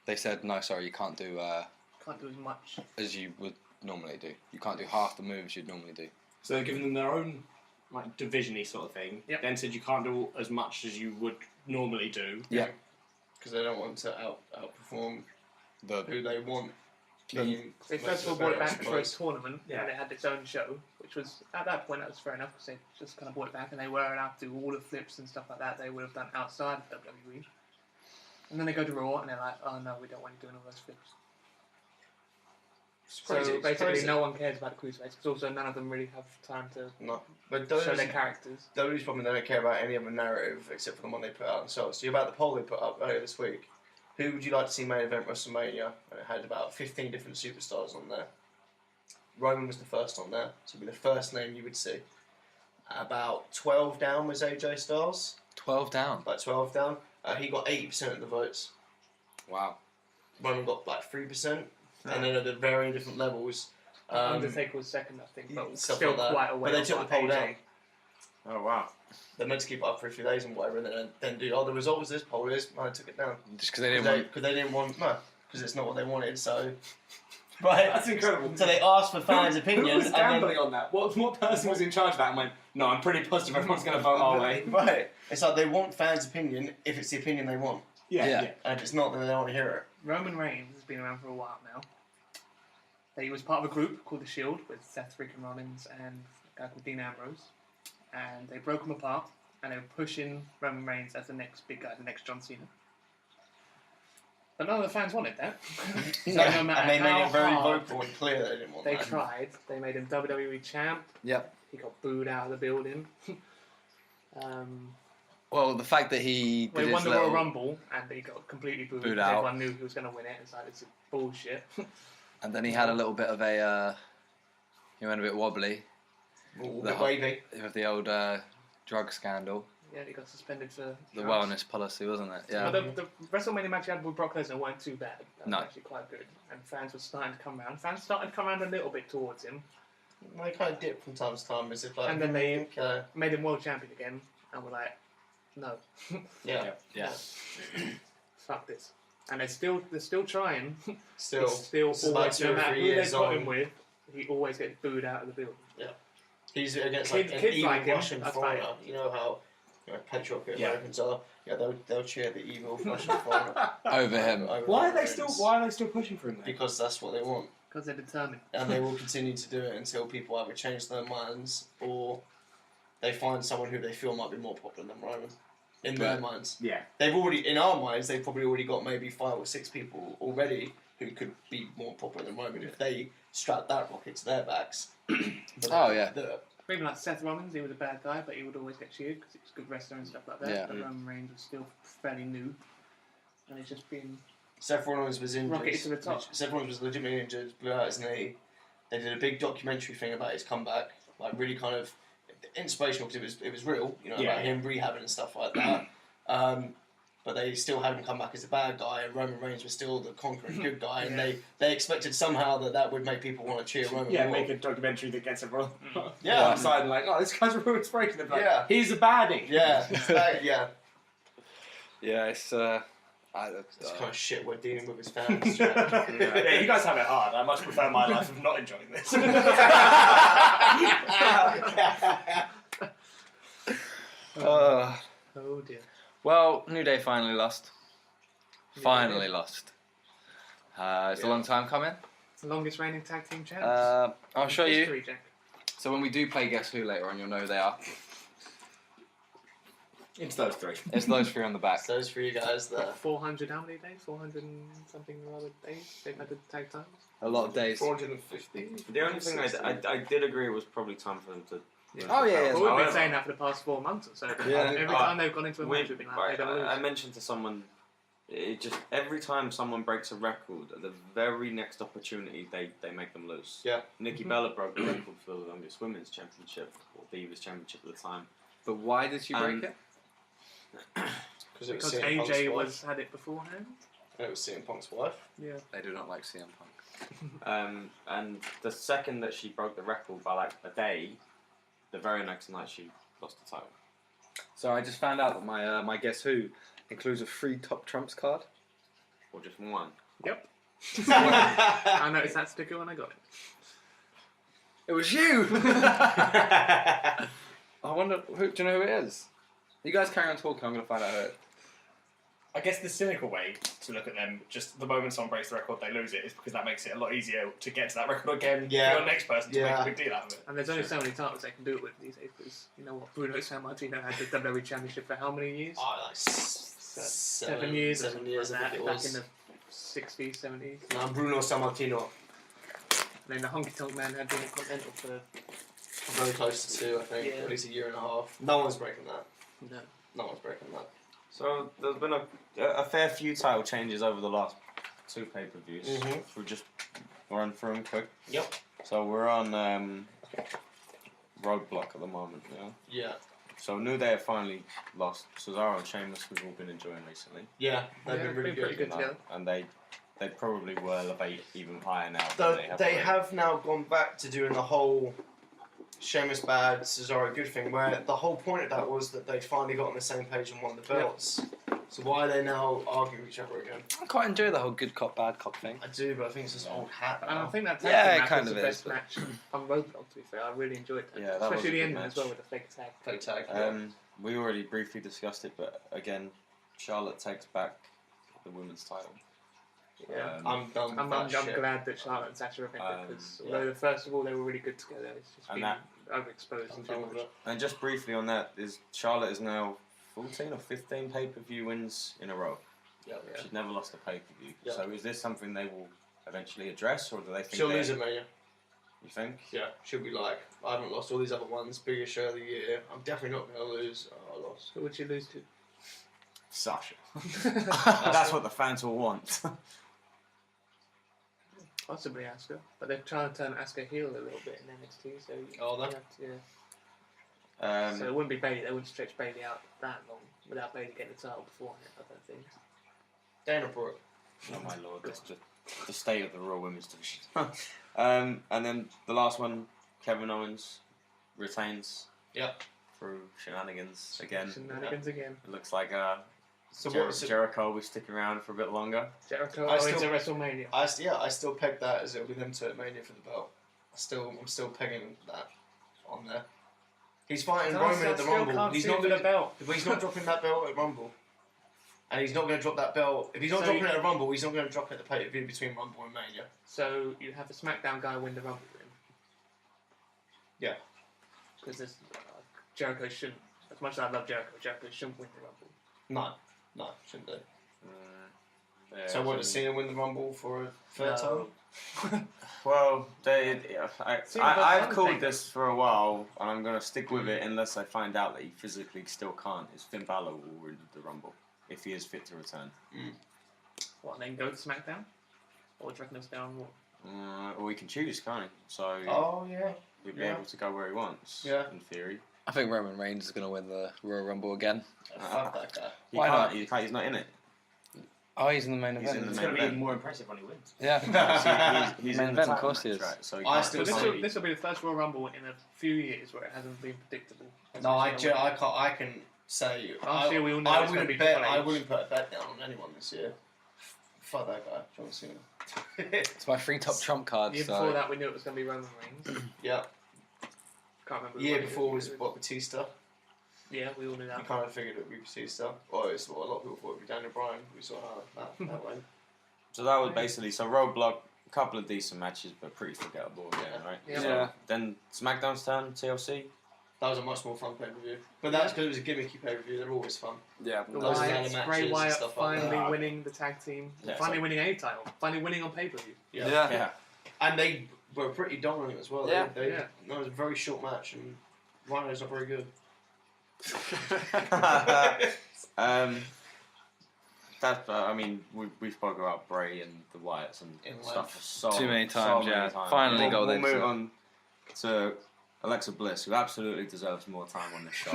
[SPEAKER 1] they said, no, sorry, you can't do
[SPEAKER 2] Can't do as much.
[SPEAKER 1] as you would normally do. You can't do half the moves you'd normally do.
[SPEAKER 3] So they're giving them their own like division-y sort of thing.
[SPEAKER 2] Yep.
[SPEAKER 3] Then said you can't do as much as you would normally do.
[SPEAKER 1] Yeah.
[SPEAKER 5] Because they don't want to outperform
[SPEAKER 1] The
[SPEAKER 5] who they want.
[SPEAKER 1] The-
[SPEAKER 2] They
[SPEAKER 5] Makes
[SPEAKER 2] first of all
[SPEAKER 5] it
[SPEAKER 2] brought it
[SPEAKER 5] better, I
[SPEAKER 2] back for a
[SPEAKER 5] suppose.
[SPEAKER 2] tournament,
[SPEAKER 3] Yeah.
[SPEAKER 2] and it had its own show, which was, at that point, that was fair enough, because they just kind of brought it back, and they were allowed to do all the flips and stuff like that they would have done outside of WWE. And then they go to Raw, and they're like, oh no, we don't want you doing all those flips.
[SPEAKER 5] It's crazy.
[SPEAKER 2] So
[SPEAKER 5] it's
[SPEAKER 2] basically,
[SPEAKER 5] crazy.
[SPEAKER 2] no one cares about the cruiserweights, because also none of them really have time to
[SPEAKER 5] No. But
[SPEAKER 2] show their characters.
[SPEAKER 5] WWE's probably don't care about any other narrative except for the one they put out themselves. So about the poll they put up earlier this week, who would you like to see main event WrestleMania? And it had about 15 different superstars on there. Roman was the first on there, so it'd be the first name you would see. About 12 down was AJ Styles.
[SPEAKER 1] 12 down.
[SPEAKER 5] Like 12 down. He got 80% of the votes.
[SPEAKER 1] Wow.
[SPEAKER 5] Roman got like 3%. And then at the varying different levels.
[SPEAKER 2] Undertaker was second, I think, but
[SPEAKER 5] stuff
[SPEAKER 2] still
[SPEAKER 5] like that.
[SPEAKER 2] quite a way
[SPEAKER 5] But they
[SPEAKER 2] off
[SPEAKER 5] took the
[SPEAKER 2] like
[SPEAKER 5] poll
[SPEAKER 2] AJ.
[SPEAKER 5] down.
[SPEAKER 4] Oh wow.
[SPEAKER 5] They're meant to keep it up for a few days and whatever, and then do, the result was this, poll is, I took it down.
[SPEAKER 1] Just because they didn't want...
[SPEAKER 5] Because they didn't want, no, because it's not what they wanted, so... Right.
[SPEAKER 3] That's incredible.
[SPEAKER 5] So they asked for fans' opinions,
[SPEAKER 3] Who was
[SPEAKER 5] and then...
[SPEAKER 3] gambling on that? What person was in charge of that and went, no, I'm pretty positive everyone's going to vote our way.
[SPEAKER 5] Right. It's like they want fans' opinion if it's the opinion they want.
[SPEAKER 1] Yeah.
[SPEAKER 5] And if it's not, then they don't want to hear it.
[SPEAKER 2] Roman Reigns has been around for a while now. He was part of a group called The Shield with Seth freaking Rollins and a guy called Dean Ambrose. And they broke them apart, and they were pushing Roman Reigns as the next big guy, the next John Cena. But none of the fans wanted that. So no matter
[SPEAKER 5] And they made
[SPEAKER 2] how
[SPEAKER 5] it very
[SPEAKER 2] hard
[SPEAKER 5] vocal and clear they didn't want
[SPEAKER 2] they
[SPEAKER 5] that.
[SPEAKER 2] tried, they made him WWE champ.
[SPEAKER 1] Yep.
[SPEAKER 2] He got booed out of the building.
[SPEAKER 1] Well, the fact that he
[SPEAKER 2] They
[SPEAKER 1] did
[SPEAKER 2] won
[SPEAKER 1] his
[SPEAKER 2] the Royal
[SPEAKER 1] little...
[SPEAKER 2] Rumble, and he got completely booed.
[SPEAKER 1] Booed
[SPEAKER 2] because
[SPEAKER 1] out.
[SPEAKER 2] Everyone knew he was going to win it. It's like, this is bullshit.
[SPEAKER 1] And then he had a little bit of a... he went a bit wobbly
[SPEAKER 5] All
[SPEAKER 1] The
[SPEAKER 5] the
[SPEAKER 1] whole-
[SPEAKER 5] wavy.
[SPEAKER 1] with the old drug scandal.
[SPEAKER 2] Yeah, he got suspended for
[SPEAKER 1] The
[SPEAKER 2] drugs.
[SPEAKER 1] wellness policy, wasn't it? Yeah.
[SPEAKER 2] But the WrestleMania match he had with Brock Lesnar weren't too bad. That was
[SPEAKER 1] No.
[SPEAKER 2] actually quite good. And fans were starting to come around. Fans started to come around a little bit towards him.
[SPEAKER 5] They kind of dip from time to time as if like...
[SPEAKER 2] And then they-
[SPEAKER 5] Okay.
[SPEAKER 2] Made him world champion again. And were like, no.
[SPEAKER 5] Yeah.
[SPEAKER 1] Yeah.
[SPEAKER 2] Fuck this. And they're still trying.
[SPEAKER 5] Still.
[SPEAKER 2] He's still
[SPEAKER 5] this is like
[SPEAKER 2] always,
[SPEAKER 5] 2
[SPEAKER 2] no
[SPEAKER 5] or
[SPEAKER 2] matter
[SPEAKER 5] 3
[SPEAKER 2] who they
[SPEAKER 5] years
[SPEAKER 2] put
[SPEAKER 5] on.
[SPEAKER 2] him with, he always gets booed out of the building.
[SPEAKER 5] He's against
[SPEAKER 2] Kids-
[SPEAKER 5] like an
[SPEAKER 2] kids
[SPEAKER 5] evil
[SPEAKER 2] like him,
[SPEAKER 5] Russian
[SPEAKER 2] that's
[SPEAKER 5] foreigner.
[SPEAKER 2] fine.
[SPEAKER 5] You know how patriotic
[SPEAKER 3] Yeah.
[SPEAKER 5] Americans are. Yeah, they'll cheer the evil Russian foreigner
[SPEAKER 1] Over him.
[SPEAKER 5] over
[SPEAKER 3] Why are they
[SPEAKER 5] Americans.
[SPEAKER 3] still pushing for him then?
[SPEAKER 5] Because that's what they want,
[SPEAKER 2] Because they're determined.
[SPEAKER 5] and they will continue to do it until people either change their minds or they find someone who they feel might be more popular than Roman. In their
[SPEAKER 1] Right.
[SPEAKER 5] minds,
[SPEAKER 3] Yeah.
[SPEAKER 5] they've already, in our minds, they've probably already got maybe 5 or 6 people already who could be more popular than Roman if they strap that rocket to their backs. But
[SPEAKER 1] Oh,
[SPEAKER 5] they
[SPEAKER 1] yeah.
[SPEAKER 5] won't do it.
[SPEAKER 2] Even like Seth Rollins, he was a bad guy, but he would always get cheered because he was a good wrestler and stuff like that.
[SPEAKER 1] Yeah.
[SPEAKER 2] But Roman Reigns was still fairly new. And he's just been...
[SPEAKER 5] Seth Rollins was injured.
[SPEAKER 2] Rocketed to the top.
[SPEAKER 5] Seth Rollins was legitimately injured, blew out his knee. They did a big documentary thing about his comeback, like really kind of inspirational because it was real, you know,
[SPEAKER 3] Yeah,
[SPEAKER 5] about him rehabbing and stuff like that. But they still had him come back as a bad guy, and Roman Reigns was still the conquering good guy, and they expected somehow that would make people want to cheer Roman.
[SPEAKER 3] Yeah,
[SPEAKER 5] more.
[SPEAKER 3] make a documentary that gets everyone
[SPEAKER 5] Yeah.
[SPEAKER 3] on side and like, oh, this guy's ruined breaking. Like,
[SPEAKER 5] Yeah.
[SPEAKER 3] he's a baddie.
[SPEAKER 5] Yeah, yeah.
[SPEAKER 1] Yeah, it's
[SPEAKER 5] It's kind of shit we're dealing with as fans.
[SPEAKER 6] Yeah, you guys have it hard. I much prefer my life of not enjoying this.
[SPEAKER 2] Oh dear.
[SPEAKER 1] Well, New Day finally lost. Finally lost. It's a long time coming.
[SPEAKER 2] Longest reigning tag team champs.
[SPEAKER 1] I'll show you.
[SPEAKER 2] History, Jack.
[SPEAKER 1] So when we do play Guess Who later on, you'll know who they are.
[SPEAKER 6] It's those three.
[SPEAKER 1] It's those three on the back.
[SPEAKER 5] So those for you guys there.
[SPEAKER 2] 400 how many days? 400 and something or other days they've had the tag titles?
[SPEAKER 1] A lot of days.
[SPEAKER 5] 450.
[SPEAKER 4] The only thing I did agree was probably time for them to.
[SPEAKER 1] Oh, yeah,
[SPEAKER 2] Well, we've
[SPEAKER 4] However,
[SPEAKER 2] been saying that for the past 4 months or so.
[SPEAKER 1] Yeah.
[SPEAKER 2] Every time they've gone into a match, we've been like, they're going to
[SPEAKER 4] I
[SPEAKER 2] lose.
[SPEAKER 4] mentioned to someone, it just every time someone breaks a record, at the very next opportunity they make them lose.
[SPEAKER 5] Yeah.
[SPEAKER 4] Nikki Bella broke the record for the longest women's championship or Divas championship at the time.
[SPEAKER 1] But why did she break it?
[SPEAKER 5] Because it was
[SPEAKER 2] Because
[SPEAKER 5] CM Punk's
[SPEAKER 2] AJ
[SPEAKER 5] wife.
[SPEAKER 2] had it beforehand.
[SPEAKER 5] And it was CM Punk's wife.
[SPEAKER 2] Yeah.
[SPEAKER 1] They do not like CM Punk.
[SPEAKER 4] And the second that she broke the record by like a day, the very next night she lost the title.
[SPEAKER 1] So I just found out that my Guess Who includes a free top trumps card.
[SPEAKER 4] Or just one.
[SPEAKER 2] Yep. I noticed that sticker when I got it.
[SPEAKER 1] It was you! I wonder, do you know who it is? You guys carry on talking, I'm going to find out who it is.
[SPEAKER 6] I guess the cynical way to look at them, just the moment someone breaks the record, they lose it, is because that makes it a lot easier to get to that record again
[SPEAKER 5] Yeah.
[SPEAKER 6] for your next person to make a big deal out of it.
[SPEAKER 2] And there's only so many titles they can do it with these days because, you know what, Bruno Sammartino had the WWE Championship for how many years?
[SPEAKER 5] Oh, like
[SPEAKER 2] 7 years or
[SPEAKER 5] 7
[SPEAKER 2] something
[SPEAKER 5] years,
[SPEAKER 2] like
[SPEAKER 5] I
[SPEAKER 2] that,
[SPEAKER 5] think it
[SPEAKER 2] back
[SPEAKER 5] was.
[SPEAKER 2] in the 60s, 70s.
[SPEAKER 5] No, Bruno Sammartino.
[SPEAKER 2] And then the Honky Tonk Man had been a Continental for...
[SPEAKER 5] Very close to 2, I think.
[SPEAKER 2] Yeah.
[SPEAKER 5] At least a year and a half. No one's breaking that.
[SPEAKER 2] No.
[SPEAKER 5] No one's breaking that.
[SPEAKER 4] So there's been a fair few title changes over the last 2 pay-per-views.
[SPEAKER 5] Mhm.
[SPEAKER 4] We'll just run through them quick.
[SPEAKER 5] Yep.
[SPEAKER 4] So we're on Roadblock at the moment, yeah.
[SPEAKER 5] Yeah.
[SPEAKER 4] So New Day have finally lost. Cesaro and Sheamus we've all been enjoying recently.
[SPEAKER 5] Yeah, they've
[SPEAKER 2] Yeah,
[SPEAKER 5] been really
[SPEAKER 2] pretty
[SPEAKER 5] good.
[SPEAKER 2] good together.
[SPEAKER 4] And they probably will elevate even higher now.
[SPEAKER 5] Though
[SPEAKER 4] than
[SPEAKER 5] they
[SPEAKER 4] already.
[SPEAKER 5] have now gone back to doing the whole Sheamus bad, Cesaro good thing, where the whole point of that was that they'd finally got on the same page and won the belts. So why are they now arguing with each other again?
[SPEAKER 1] I quite enjoy the whole good cop, bad cop thing.
[SPEAKER 5] I do, but I think it's just old hat
[SPEAKER 2] And I
[SPEAKER 5] now.
[SPEAKER 2] think that tag
[SPEAKER 1] Yeah,
[SPEAKER 2] team
[SPEAKER 1] it
[SPEAKER 2] match
[SPEAKER 1] kind
[SPEAKER 2] was
[SPEAKER 1] of
[SPEAKER 2] the
[SPEAKER 1] is,
[SPEAKER 2] best
[SPEAKER 1] but-
[SPEAKER 2] match on Roadblock, to be fair. I really enjoyed that.
[SPEAKER 4] Yeah, that was
[SPEAKER 2] Especially
[SPEAKER 4] a
[SPEAKER 2] the
[SPEAKER 4] good
[SPEAKER 2] ending as
[SPEAKER 4] match.
[SPEAKER 2] well with the fake tag.
[SPEAKER 5] Fake tag.
[SPEAKER 4] We already briefly discussed it, but again, Charlotte takes back the women's title.
[SPEAKER 2] Yeah.
[SPEAKER 5] I'm done with
[SPEAKER 2] I'm
[SPEAKER 5] that shit.
[SPEAKER 2] glad that Charlotte and Sasha have ended because
[SPEAKER 5] yeah.
[SPEAKER 2] although first of all they were really good together, it's just
[SPEAKER 4] And
[SPEAKER 2] been
[SPEAKER 4] that-
[SPEAKER 2] overexposed.
[SPEAKER 5] I'm
[SPEAKER 2] too
[SPEAKER 5] done with
[SPEAKER 2] much.
[SPEAKER 5] it.
[SPEAKER 4] And just briefly on that, is Charlotte is now 14 or 15 pay-per-view wins in a row.
[SPEAKER 5] Yeah.
[SPEAKER 4] She's never lost a pay-per-view.
[SPEAKER 5] Yeah.
[SPEAKER 4] So is this something they will eventually address, or do they think
[SPEAKER 5] She'll
[SPEAKER 4] they-
[SPEAKER 5] lose it, Mania.
[SPEAKER 4] You think?
[SPEAKER 5] Yeah, she'll be like, I haven't lost all these other ones, biggest show of the year. I'm definitely not going to lose. Oh, I lost.
[SPEAKER 2] Who would you lose to?
[SPEAKER 4] Sasha. That's what the fans will want.
[SPEAKER 2] Possibly Asuka, but they're trying to turn Asuka heel a little bit in NXT, so
[SPEAKER 5] Oh,
[SPEAKER 2] you
[SPEAKER 5] that-
[SPEAKER 2] have to, yeah. So it
[SPEAKER 4] um,
[SPEAKER 2] wouldn't be Bailey. They wouldn't stretch Bailey out that long without Bailey getting the title beforehand. I don't think.
[SPEAKER 5] Dana Brooke.
[SPEAKER 4] oh my lord, that's just the state of the Raw Women's Division. And then the last one, Kevin Owens retains.
[SPEAKER 5] Yep.
[SPEAKER 4] Through shenanigans again.
[SPEAKER 2] Shenanigans again.
[SPEAKER 4] It looks like
[SPEAKER 5] So
[SPEAKER 4] Jericho will be sticking around for a bit longer.
[SPEAKER 2] Jericho
[SPEAKER 5] I
[SPEAKER 2] Owens
[SPEAKER 5] still-
[SPEAKER 2] at WrestleMania.
[SPEAKER 5] I still peg that as it'll be them two at Mania for the belt. I'm still pegging that on there. He's fighting Roman at the Rumble. He's not
[SPEAKER 2] the
[SPEAKER 5] gonna,
[SPEAKER 2] belt.
[SPEAKER 5] but he's not dropping that belt at Rumble. And he's not going to drop that belt. If he's not
[SPEAKER 2] So
[SPEAKER 5] dropping
[SPEAKER 2] you-
[SPEAKER 5] it at Rumble, he's not going to drop it at the pay-per-view between Rumble and Mania.
[SPEAKER 2] So you have the SmackDown guy win the Rumble then.
[SPEAKER 5] Yeah.
[SPEAKER 2] Because Jericho shouldn't. As much as I love Jericho, Jericho shouldn't win the Rumble.
[SPEAKER 5] No, shouldn't do.
[SPEAKER 4] Yeah,
[SPEAKER 5] So what, does Cena win the Rumble for a third
[SPEAKER 2] No.
[SPEAKER 5] time?
[SPEAKER 4] Well,
[SPEAKER 2] Cena's
[SPEAKER 4] I've
[SPEAKER 2] got
[SPEAKER 4] called
[SPEAKER 2] Undertaker.
[SPEAKER 4] this for a while, and I'm going to stick with it unless I find out that he physically still can't. Is Finn Balor will win the Rumble if he is fit to return.
[SPEAKER 2] What, and then go to SmackDown? Or do you reckon he'll stay on Raw?
[SPEAKER 4] Or he can choose, can't he? So
[SPEAKER 5] Oh, yeah.
[SPEAKER 4] he'll be
[SPEAKER 5] yeah.
[SPEAKER 4] able to go where he wants.
[SPEAKER 5] Yeah.
[SPEAKER 4] In theory,
[SPEAKER 1] I think Roman Reigns is going to win the Royal Rumble again.
[SPEAKER 5] Fuck that guy.
[SPEAKER 1] Why not?
[SPEAKER 4] He can't. He's not in it.
[SPEAKER 1] Oh, he's in the main
[SPEAKER 4] He's
[SPEAKER 1] event.
[SPEAKER 4] in the
[SPEAKER 6] It's
[SPEAKER 4] main
[SPEAKER 6] going to be
[SPEAKER 4] event.
[SPEAKER 6] even more impressive when he wins.
[SPEAKER 1] Yeah.
[SPEAKER 4] He's
[SPEAKER 1] Main
[SPEAKER 4] in the
[SPEAKER 1] event, of
[SPEAKER 4] title
[SPEAKER 1] course he
[SPEAKER 4] match,
[SPEAKER 1] is.
[SPEAKER 4] right? So he
[SPEAKER 5] I
[SPEAKER 4] can't
[SPEAKER 5] still
[SPEAKER 4] decide.
[SPEAKER 2] This will be the first Royal Rumble in a few years where it hasn't been predictable.
[SPEAKER 5] No, I can say
[SPEAKER 2] Last year we all know
[SPEAKER 5] I
[SPEAKER 2] it's gonna
[SPEAKER 5] wouldn't
[SPEAKER 2] be
[SPEAKER 5] bet.
[SPEAKER 2] Triple
[SPEAKER 5] I
[SPEAKER 2] H.
[SPEAKER 5] wouldn't put a bet down on anyone this year. Fuck that guy, John Cena.
[SPEAKER 1] It's my free top trump card.
[SPEAKER 2] The year
[SPEAKER 1] So.
[SPEAKER 2] before that, we knew it was going to be Roman Reigns.
[SPEAKER 5] Yeah.
[SPEAKER 2] Can't remember.
[SPEAKER 5] The year
[SPEAKER 2] who
[SPEAKER 5] before
[SPEAKER 2] it
[SPEAKER 5] was what, Batista.
[SPEAKER 2] Yeah, we all knew
[SPEAKER 5] You
[SPEAKER 2] that.
[SPEAKER 5] kind of figured it would be Batista. Well, it's what a lot of people thought it would be Daniel Bryan. We saw how that went.
[SPEAKER 4] So that was basically Roadblock. A couple of decent matches, but pretty forgettable again, right?
[SPEAKER 2] Yeah.
[SPEAKER 4] So
[SPEAKER 1] Yeah.
[SPEAKER 4] then SmackDown's turn, TLC.
[SPEAKER 5] That was a much more fun pay-per-view. But that's because it was a gimmicky pay-per-view. They're always fun.
[SPEAKER 1] Yeah.
[SPEAKER 2] The
[SPEAKER 5] Those
[SPEAKER 2] Wyatts,
[SPEAKER 5] ladder
[SPEAKER 2] Bray
[SPEAKER 5] matches and
[SPEAKER 2] Wyatt
[SPEAKER 5] stuff like
[SPEAKER 2] finally
[SPEAKER 5] that.
[SPEAKER 2] winning the tag team,
[SPEAKER 4] Yeah,
[SPEAKER 2] finally
[SPEAKER 4] so-
[SPEAKER 2] winning a title, finally winning on pay-per-view.
[SPEAKER 1] Yeah.
[SPEAKER 5] And they were pretty dominant as well.
[SPEAKER 1] Yeah.
[SPEAKER 5] They,
[SPEAKER 2] Yeah.
[SPEAKER 5] That was a very short match, and Rhino's not very good.
[SPEAKER 4] That's, I mean, we spoke about Bray and the Wyatts and
[SPEAKER 5] In
[SPEAKER 4] stuff for so
[SPEAKER 1] Too many
[SPEAKER 4] so
[SPEAKER 1] times,
[SPEAKER 4] many
[SPEAKER 1] yeah.
[SPEAKER 4] times.
[SPEAKER 1] Finally got
[SPEAKER 4] we'll
[SPEAKER 1] this,
[SPEAKER 4] move
[SPEAKER 1] yeah.
[SPEAKER 4] on to Alexa Bliss, who absolutely deserves more time on this show.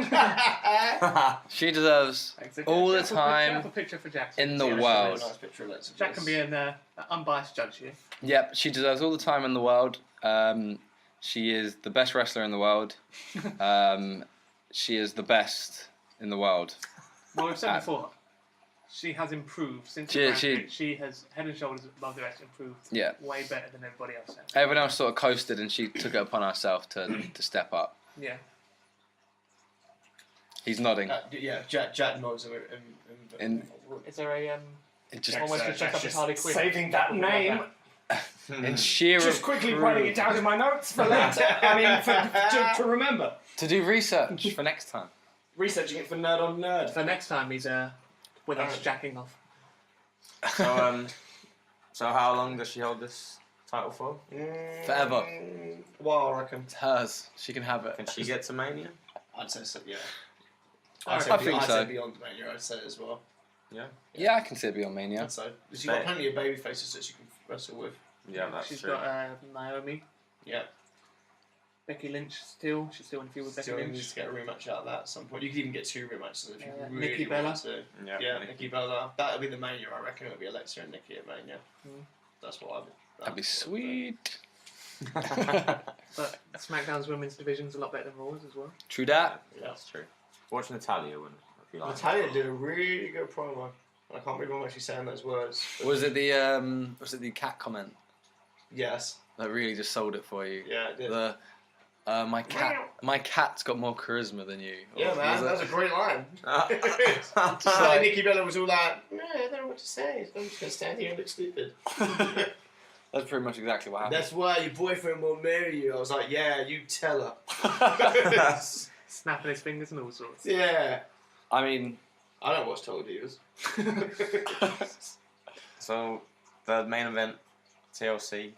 [SPEAKER 1] She deserves
[SPEAKER 2] Thanks.
[SPEAKER 1] all the
[SPEAKER 2] Have a
[SPEAKER 1] time
[SPEAKER 2] have a picture for Jackson.
[SPEAKER 1] in the
[SPEAKER 5] Yeah, that's a
[SPEAKER 1] world.
[SPEAKER 5] really nice picture of Alexa
[SPEAKER 2] Jack can
[SPEAKER 5] Bliss.
[SPEAKER 2] be an unbiased judge here.
[SPEAKER 1] Yep, she deserves all the time in the world. She is the best wrestler in the world. She is the best in the world.
[SPEAKER 2] Well, we've said before, she has improved since
[SPEAKER 1] She-
[SPEAKER 2] the
[SPEAKER 1] she-
[SPEAKER 2] bracket. She has head and shoulders above the rest improved.
[SPEAKER 1] Yeah.
[SPEAKER 2] Way better than everybody else has.
[SPEAKER 1] Everyone else sort of coasted, and she took it upon herself to step up.
[SPEAKER 2] Yeah.
[SPEAKER 1] He's nodding.
[SPEAKER 5] Yeah, Jack nods
[SPEAKER 1] In-
[SPEAKER 2] Is there a
[SPEAKER 1] It just
[SPEAKER 2] almost to check up his Harley Quinn?
[SPEAKER 6] saving that name.
[SPEAKER 1] in sheer
[SPEAKER 6] Just quickly writing it down in my notes for later. To remember.
[SPEAKER 1] to do research for next time.
[SPEAKER 6] Researching it for Nerd on Nerd.
[SPEAKER 2] For next time, he's with us jacking off.
[SPEAKER 4] So how long does she hold this title for?
[SPEAKER 1] Forever.
[SPEAKER 5] Well, I reckon.
[SPEAKER 1] It's hers. She can have
[SPEAKER 4] Can
[SPEAKER 1] it.
[SPEAKER 4] she get to Mania?
[SPEAKER 5] I'd say so, yeah.
[SPEAKER 2] I
[SPEAKER 1] think so.
[SPEAKER 5] I'd say beyond Mania, I'd say as well.
[SPEAKER 1] Yeah, I can see it beyond Mania.
[SPEAKER 5] I'd say. She's got plenty of baby faces that she can wrestle with.
[SPEAKER 4] Yeah, that's
[SPEAKER 2] She's
[SPEAKER 4] true.
[SPEAKER 2] got Naomi,
[SPEAKER 5] Yeah.
[SPEAKER 2] Becky Lynch still. She's still in the feud with Becky
[SPEAKER 5] Still
[SPEAKER 2] Lynch.
[SPEAKER 5] needs to get a rematch out of that at some point. You could even get 2 rematches if you really
[SPEAKER 2] Nikki
[SPEAKER 5] want
[SPEAKER 2] Bella.
[SPEAKER 5] to.
[SPEAKER 4] Yeah,
[SPEAKER 5] Yeah, Nikki Bella. That'll be the Mania, I reckon. It'll be Alexa and Nikki at Mania.
[SPEAKER 2] Mm.
[SPEAKER 5] That's what I would.
[SPEAKER 1] That'd be sweet.
[SPEAKER 2] But SmackDown's women's division's a lot better than Raw's as well.
[SPEAKER 1] True that.
[SPEAKER 5] Yeah.
[SPEAKER 4] That's true. Watch Natalia win. If you like.
[SPEAKER 5] Natalia did a really good promo. I can't believe I'm actually saying those words.
[SPEAKER 1] Was it the cat comment
[SPEAKER 5] Yes.
[SPEAKER 1] that really just sold it for you?
[SPEAKER 5] Yeah, it did.
[SPEAKER 1] The my cat's got more charisma than you.
[SPEAKER 5] Yeah,
[SPEAKER 1] Or
[SPEAKER 5] man,
[SPEAKER 1] was
[SPEAKER 5] that was
[SPEAKER 1] it-
[SPEAKER 5] a great line.
[SPEAKER 1] Just
[SPEAKER 5] Like
[SPEAKER 1] like-
[SPEAKER 5] Nikki Bella was all like, no, I don't know what to say. I'm just going to stand here and look stupid.
[SPEAKER 1] That's pretty much exactly what happened.
[SPEAKER 5] That's why your boyfriend won't marry you. I was like, yeah, you tell her.
[SPEAKER 2] Snapping his fingers and all sorts.
[SPEAKER 5] Yeah.
[SPEAKER 1] I mean,
[SPEAKER 5] I don't watch Total Divas.
[SPEAKER 4] So the main event, TLC,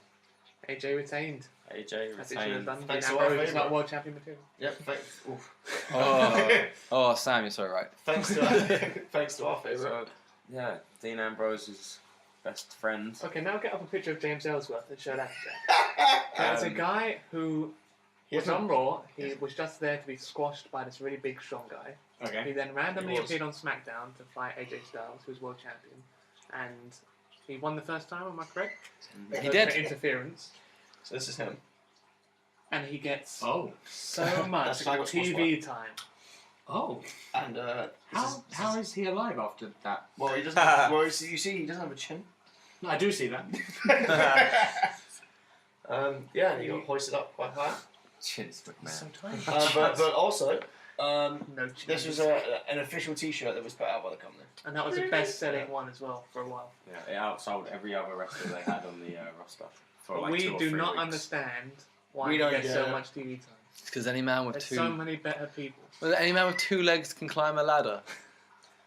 [SPEAKER 2] AJ retained.
[SPEAKER 4] AJ
[SPEAKER 2] As it should have
[SPEAKER 4] retained.
[SPEAKER 2] done.
[SPEAKER 5] Thanks
[SPEAKER 2] Dean
[SPEAKER 5] to our
[SPEAKER 2] Ambrose is
[SPEAKER 5] favourite.
[SPEAKER 2] not world champion material.
[SPEAKER 5] Yep, thanks. Oof.
[SPEAKER 1] oh, Sam, you're so right.
[SPEAKER 5] Thanks to our favourite.
[SPEAKER 4] So yeah, Dean Ambrose's best friend.
[SPEAKER 2] Okay, now get up a picture of James Ellsworth and show that to Jack. There's a guy who was on Raw. He was just there to be squashed by this really big, strong guy. He
[SPEAKER 6] Okay.
[SPEAKER 2] then randomly
[SPEAKER 5] He was.
[SPEAKER 2] appeared on SmackDown to fight AJ Styles, who was world champion. And he won the first time, am I correct?
[SPEAKER 1] He did.
[SPEAKER 2] For interference.
[SPEAKER 5] So this is him.
[SPEAKER 2] And he gets
[SPEAKER 6] Oh.
[SPEAKER 2] so
[SPEAKER 5] That's
[SPEAKER 2] much
[SPEAKER 5] the guy who got squashed
[SPEAKER 2] TV time.
[SPEAKER 6] Oh.
[SPEAKER 5] And
[SPEAKER 6] How is he alive after that?
[SPEAKER 5] well, he doesn't. Well, you see, he doesn't have a chin.
[SPEAKER 6] No, I do see that.
[SPEAKER 5] Yeah, and he got hoisted up quite high.
[SPEAKER 4] Chins
[SPEAKER 2] So
[SPEAKER 4] McMahon.
[SPEAKER 2] tiny.
[SPEAKER 5] But also,
[SPEAKER 2] No
[SPEAKER 5] this was an official T-shirt that was put out by the company.
[SPEAKER 2] And that was the best-selling one as well for a while.
[SPEAKER 4] Yeah, it outsold every other wrestler they had on the roster. For
[SPEAKER 2] But
[SPEAKER 4] like 2
[SPEAKER 2] we
[SPEAKER 4] or
[SPEAKER 2] do
[SPEAKER 4] 3
[SPEAKER 2] not
[SPEAKER 4] weeks.
[SPEAKER 2] understand why
[SPEAKER 5] We
[SPEAKER 2] he
[SPEAKER 5] don't,
[SPEAKER 2] gets so
[SPEAKER 5] yeah.
[SPEAKER 2] much TV time.
[SPEAKER 1] It's because any man with
[SPEAKER 2] There's
[SPEAKER 1] two,
[SPEAKER 2] so many better people.
[SPEAKER 1] well, any man with 2 legs can climb a ladder.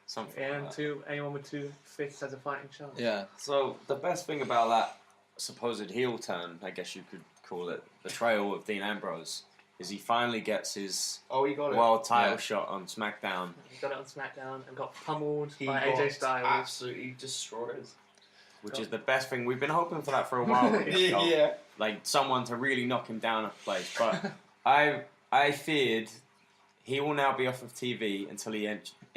[SPEAKER 4] Something
[SPEAKER 2] And
[SPEAKER 4] like that.
[SPEAKER 2] anyone with 2 fists has a fighting chance.
[SPEAKER 1] Yeah.
[SPEAKER 4] So the best thing about that supposed heel turn, I guess you could call it, betrayal of Dean Ambrose, is he finally gets his
[SPEAKER 5] Oh, he got it.
[SPEAKER 4] world title
[SPEAKER 1] Yeah.
[SPEAKER 4] shot on SmackDown.
[SPEAKER 2] He got it on SmackDown and got pummeled
[SPEAKER 5] He
[SPEAKER 2] by
[SPEAKER 5] got
[SPEAKER 2] AJ Styles.
[SPEAKER 5] absolutely destroyed.
[SPEAKER 4] Which is the best thing. We've been hoping for that for a while. with this show.
[SPEAKER 5] Yeah.
[SPEAKER 4] Like someone to really knock him down a place. But I feared he will now be off of TV until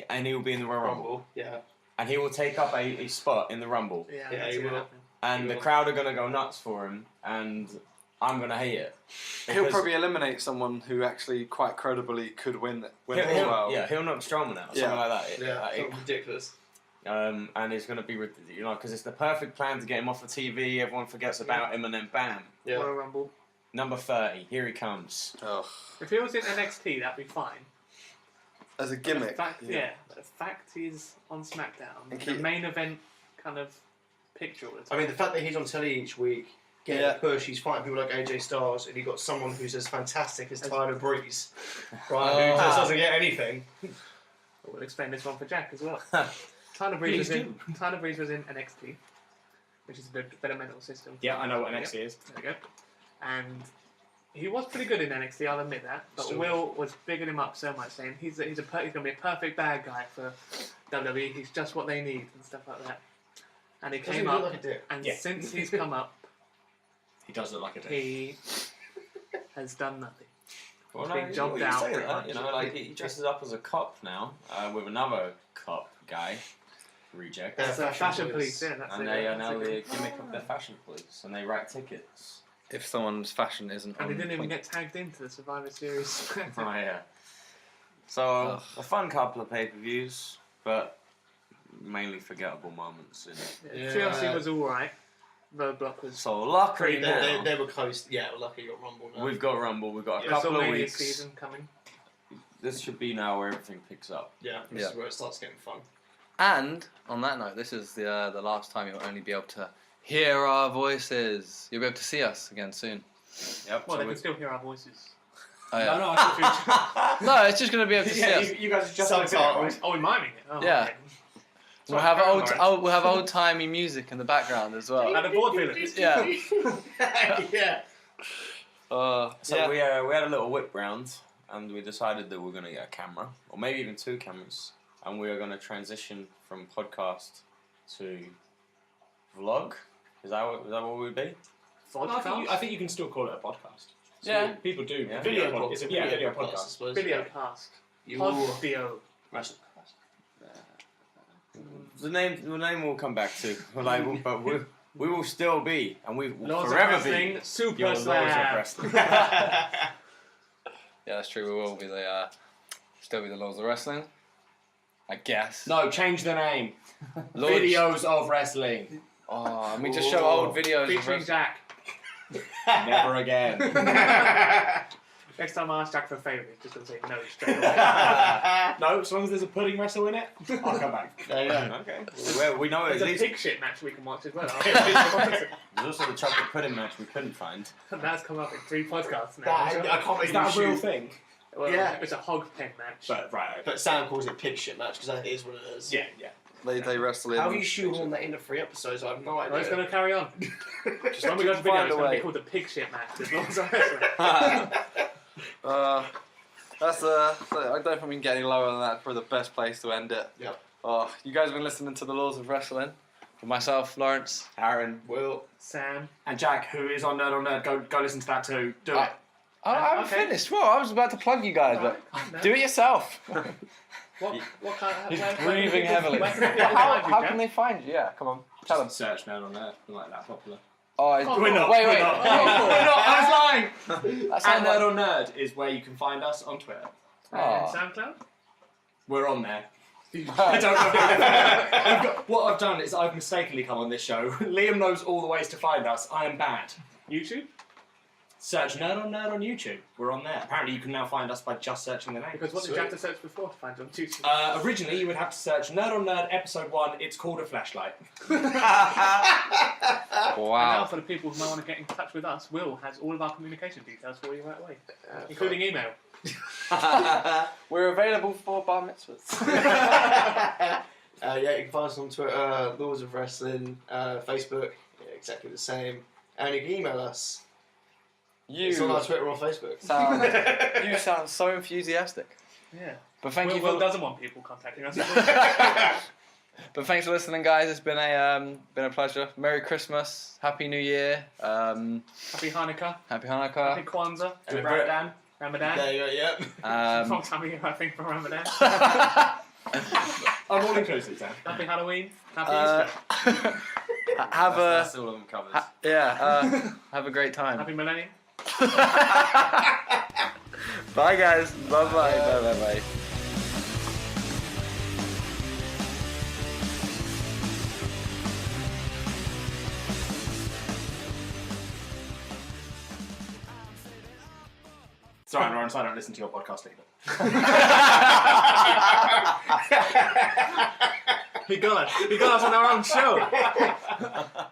[SPEAKER 4] and he will be in the Royal Rumble.
[SPEAKER 5] Rumble. Yeah.
[SPEAKER 4] And he will take up a spot in the Rumble.
[SPEAKER 2] Yeah,
[SPEAKER 5] Yeah,
[SPEAKER 2] that's
[SPEAKER 5] he
[SPEAKER 2] gonna
[SPEAKER 5] will.
[SPEAKER 2] happen.
[SPEAKER 4] And
[SPEAKER 5] He
[SPEAKER 4] the
[SPEAKER 5] will.
[SPEAKER 4] crowd are going to go nuts for him. And I'm gonna hate it.
[SPEAKER 1] He'll
[SPEAKER 4] Because
[SPEAKER 1] probably eliminate someone who actually quite credibly could win it as
[SPEAKER 4] he'll,
[SPEAKER 1] well.
[SPEAKER 4] yeah, he'll knock Strowman out, something like that.
[SPEAKER 5] something ridiculous.
[SPEAKER 4] And it's gonna be, because it's the perfect plan to get him off the TV. Everyone forgets about him, and then bam,
[SPEAKER 5] Yeah.
[SPEAKER 2] Royal Rumble.
[SPEAKER 4] number 30, here he comes.
[SPEAKER 1] Oh.
[SPEAKER 2] If he was in NXT, that'd be fine.
[SPEAKER 1] As a
[SPEAKER 2] The
[SPEAKER 1] gimmick.
[SPEAKER 2] fact, but the fact he's on SmackDown,
[SPEAKER 1] And
[SPEAKER 2] the main event kind of picture all the
[SPEAKER 5] I
[SPEAKER 2] time.
[SPEAKER 5] mean, the fact that he's on telly each week, getting
[SPEAKER 1] Yeah.
[SPEAKER 5] a push, he's fighting people like AJ Styles, and you've got someone who's as fantastic as Tyler Breeze, right? Who just doesn't get anything.
[SPEAKER 2] We'll explain this one for Jack as well. Tyler Breeze was in NXT, which is the developmental system.
[SPEAKER 6] Yeah, I know what NXT is.
[SPEAKER 2] There we go. And he was pretty good in NXT, I'll admit that. But
[SPEAKER 5] Still
[SPEAKER 2] Will was bigging him up so much, saying he's going to be a perfect bad guy for WWE. He's just what they need and stuff like that. And he
[SPEAKER 5] Doesn't
[SPEAKER 2] came
[SPEAKER 5] he look
[SPEAKER 2] up,
[SPEAKER 5] like a dick?
[SPEAKER 2] and
[SPEAKER 6] Yeah.
[SPEAKER 2] since he's come up,
[SPEAKER 6] He does look like a dick.
[SPEAKER 2] he has done nothing.
[SPEAKER 4] Well,
[SPEAKER 2] He's been jumped out
[SPEAKER 4] say
[SPEAKER 2] pretty
[SPEAKER 4] that,
[SPEAKER 2] much.
[SPEAKER 4] he dresses up as a cop now, with another cop guy, reject.
[SPEAKER 5] Yeah.
[SPEAKER 2] So
[SPEAKER 5] Fashion
[SPEAKER 2] fashion
[SPEAKER 5] police.
[SPEAKER 2] police, yeah, that's
[SPEAKER 4] And
[SPEAKER 2] it.
[SPEAKER 4] they are
[SPEAKER 2] That's
[SPEAKER 4] now
[SPEAKER 2] a
[SPEAKER 4] the
[SPEAKER 2] good-
[SPEAKER 4] gimmick of the fashion police, and they write tickets.
[SPEAKER 1] If someone's fashion isn't
[SPEAKER 2] And
[SPEAKER 1] on
[SPEAKER 2] he didn't even
[SPEAKER 1] point.
[SPEAKER 2] get tagged into the Survivor Series.
[SPEAKER 4] Oh yeah. So
[SPEAKER 1] Ugh.
[SPEAKER 4] a fun couple of pay-per-views, but mainly forgettable moments in it.
[SPEAKER 5] Yeah.
[SPEAKER 2] TLC was alright. Roadblock was
[SPEAKER 4] So luckily
[SPEAKER 2] Pretty
[SPEAKER 4] now,
[SPEAKER 5] They were close. Yeah, lucky you got Rumble now.
[SPEAKER 4] we've got Rumble, we've got a couple of
[SPEAKER 2] WrestleMania
[SPEAKER 4] weeks.
[SPEAKER 2] season coming.
[SPEAKER 4] This should be now where everything picks up.
[SPEAKER 5] Yeah, this
[SPEAKER 1] Yeah.
[SPEAKER 5] is where it starts getting fun.
[SPEAKER 1] And on that note, this is the last time you'll only be able to hear our voices. You'll be able to see us again soon.
[SPEAKER 4] Yep.
[SPEAKER 2] Well,
[SPEAKER 4] so
[SPEAKER 2] they can still hear our voices.
[SPEAKER 1] Oh, yeah.
[SPEAKER 6] No, I
[SPEAKER 1] No, it's just going to be able to see
[SPEAKER 6] yeah,
[SPEAKER 1] us.
[SPEAKER 6] you guys are just
[SPEAKER 5] Subtitles.
[SPEAKER 2] Oh, we're miming it. Oh,
[SPEAKER 1] Yeah.
[SPEAKER 2] okay.
[SPEAKER 1] We'll have old timey music in the background as well.
[SPEAKER 2] And a board feeling.
[SPEAKER 1] Yeah.
[SPEAKER 5] Yeah.
[SPEAKER 4] So
[SPEAKER 1] yeah.
[SPEAKER 4] we had a little whip round, and we decided that we're going to get a camera, or maybe even two cameras, and we are going to transition from podcast to vlog. Is that what we'd be?
[SPEAKER 6] I think you can still call it a podcast.
[SPEAKER 1] Yeah.
[SPEAKER 6] People do.
[SPEAKER 4] Yeah.
[SPEAKER 5] Video
[SPEAKER 6] It's a
[SPEAKER 5] podcast,
[SPEAKER 6] video
[SPEAKER 5] I
[SPEAKER 6] podcast.
[SPEAKER 5] suppose.
[SPEAKER 2] Video cast.
[SPEAKER 5] You
[SPEAKER 2] Podio.
[SPEAKER 4] The name we'll come back to, but we will still be, and we will
[SPEAKER 2] Laws of
[SPEAKER 4] forever
[SPEAKER 2] Wrestling,
[SPEAKER 4] be
[SPEAKER 2] Super
[SPEAKER 4] your Laws of
[SPEAKER 2] Slam.
[SPEAKER 4] Wrestling.
[SPEAKER 1] Yeah, that's true. We will be still be the Laws of Wrestling. I guess.
[SPEAKER 6] No, change the name.
[SPEAKER 1] Lords-
[SPEAKER 6] Videos of Wrestling.
[SPEAKER 1] Oh, and we just show old videos of
[SPEAKER 2] Featuring
[SPEAKER 1] wrestling.
[SPEAKER 2] Jack.
[SPEAKER 6] Never again.
[SPEAKER 2] Next time I ask Jack for a favour, he's just going to say no straight away.
[SPEAKER 6] No, as long as there's a pudding wrestle in it, I'll come back.
[SPEAKER 5] There you go.
[SPEAKER 4] Okay. Well, we know at
[SPEAKER 2] There's a
[SPEAKER 4] least.
[SPEAKER 2] pig shit match we can watch as well.
[SPEAKER 4] There's also the chocolate pudding match we couldn't find.
[SPEAKER 2] That's come up in 3 podcasts now.
[SPEAKER 5] I can't
[SPEAKER 6] Is
[SPEAKER 5] even
[SPEAKER 6] that a real
[SPEAKER 5] shoot.
[SPEAKER 6] thing?
[SPEAKER 2] Well,
[SPEAKER 5] Yeah.
[SPEAKER 2] It's a hog pen match.
[SPEAKER 6] But right.
[SPEAKER 5] But Sam calls it pig shit match because that is what it is.
[SPEAKER 6] Yeah, yeah.
[SPEAKER 1] They wrestle in.
[SPEAKER 5] How do you shoehorn that into 3 episodes? I have no idea.
[SPEAKER 2] Well, it's going to carry on. Just when we go to video,
[SPEAKER 1] find
[SPEAKER 2] it's
[SPEAKER 1] a
[SPEAKER 2] going to
[SPEAKER 1] way.
[SPEAKER 2] be called the pig shit match. As long as I
[SPEAKER 1] That's I don't think we can get any lower than that for the best place to end it.
[SPEAKER 5] Yep.
[SPEAKER 1] You guys have been listening to the Laws of Wrestling. For myself, Lawrence, Aaron.
[SPEAKER 5] Will.
[SPEAKER 2] Sam.
[SPEAKER 6] And Jack, who is on Nerd on Nerd, go listen to that too. Do it.
[SPEAKER 1] I haven't
[SPEAKER 2] Okay.
[SPEAKER 1] finished. Well, I was about to plug you guys, but
[SPEAKER 2] No.
[SPEAKER 1] do it yourself.
[SPEAKER 2] What kind of...
[SPEAKER 1] He's
[SPEAKER 2] where-
[SPEAKER 1] breathing
[SPEAKER 2] where-
[SPEAKER 1] heavily.
[SPEAKER 2] where can they
[SPEAKER 1] Well,
[SPEAKER 2] find you,
[SPEAKER 1] how
[SPEAKER 2] Jack?
[SPEAKER 1] can they find you? Yeah, come on, tell them.
[SPEAKER 6] Search Nerd on Nerd. We're like that popular.
[SPEAKER 1] Oh,
[SPEAKER 6] We're not.
[SPEAKER 1] Wait,
[SPEAKER 6] we're
[SPEAKER 1] wait.
[SPEAKER 6] not.
[SPEAKER 1] wait.
[SPEAKER 6] We're not. I was lying.
[SPEAKER 1] That
[SPEAKER 6] And
[SPEAKER 1] sounds
[SPEAKER 6] Nerd
[SPEAKER 1] like-
[SPEAKER 6] on Nerd is where you can find us on Twitter.
[SPEAKER 2] And
[SPEAKER 1] Oh.
[SPEAKER 2] SoundCloud?
[SPEAKER 6] We're on there. I don't know. What I've done is I've mistakenly come on this show. Liam knows all the ways to find us. I am bad.
[SPEAKER 2] YouTube?
[SPEAKER 6] Search Nerd on YouTube. We're on there. Apparently you can now find us by just searching the name.
[SPEAKER 2] Because what did
[SPEAKER 5] Sweet.
[SPEAKER 2] you have to search before to find you on YouTube?
[SPEAKER 6] Originally you would have to search Nerd on Nerd episode 1. It's called a flashlight.
[SPEAKER 2] And now
[SPEAKER 1] Wow.
[SPEAKER 2] for the people who might want to get in touch with us, Will has all of our communication details for you right away, including email.
[SPEAKER 1] We're available for bar mitzvahs.
[SPEAKER 5] Yeah, you can find us on Twitter, Laws of Wrestling, Facebook, yeah, exactly the same. And you can email us. It's on our
[SPEAKER 1] You
[SPEAKER 5] Twitter or Facebook.
[SPEAKER 1] sound so enthusiastic.
[SPEAKER 2] Yeah.
[SPEAKER 1] But thank you
[SPEAKER 2] Will
[SPEAKER 1] for
[SPEAKER 2] doesn't want people contacting us.
[SPEAKER 1] But thanks for listening, guys. It's been a pleasure. Merry Christmas, Happy New Year,
[SPEAKER 2] Happy Hanukkah.
[SPEAKER 1] Happy
[SPEAKER 2] Happy
[SPEAKER 1] Hanukkah.
[SPEAKER 2] Kwanzaa.
[SPEAKER 6] And Ramadan.
[SPEAKER 2] Ramadan.
[SPEAKER 5] There you go, yeah.
[SPEAKER 2] Long time of year, I think, for Ramadan.
[SPEAKER 6] I'm all inclusive, Sam.
[SPEAKER 2] Happy Halloween. Happy Easter.
[SPEAKER 1] Have
[SPEAKER 4] That's all of them covers.
[SPEAKER 1] have a great time.
[SPEAKER 2] Happy millennium.
[SPEAKER 1] Bye guys. Bye bye.
[SPEAKER 6] Sorry, Lawrence, I don't listen to your podcast either.
[SPEAKER 2] He got us on our own show.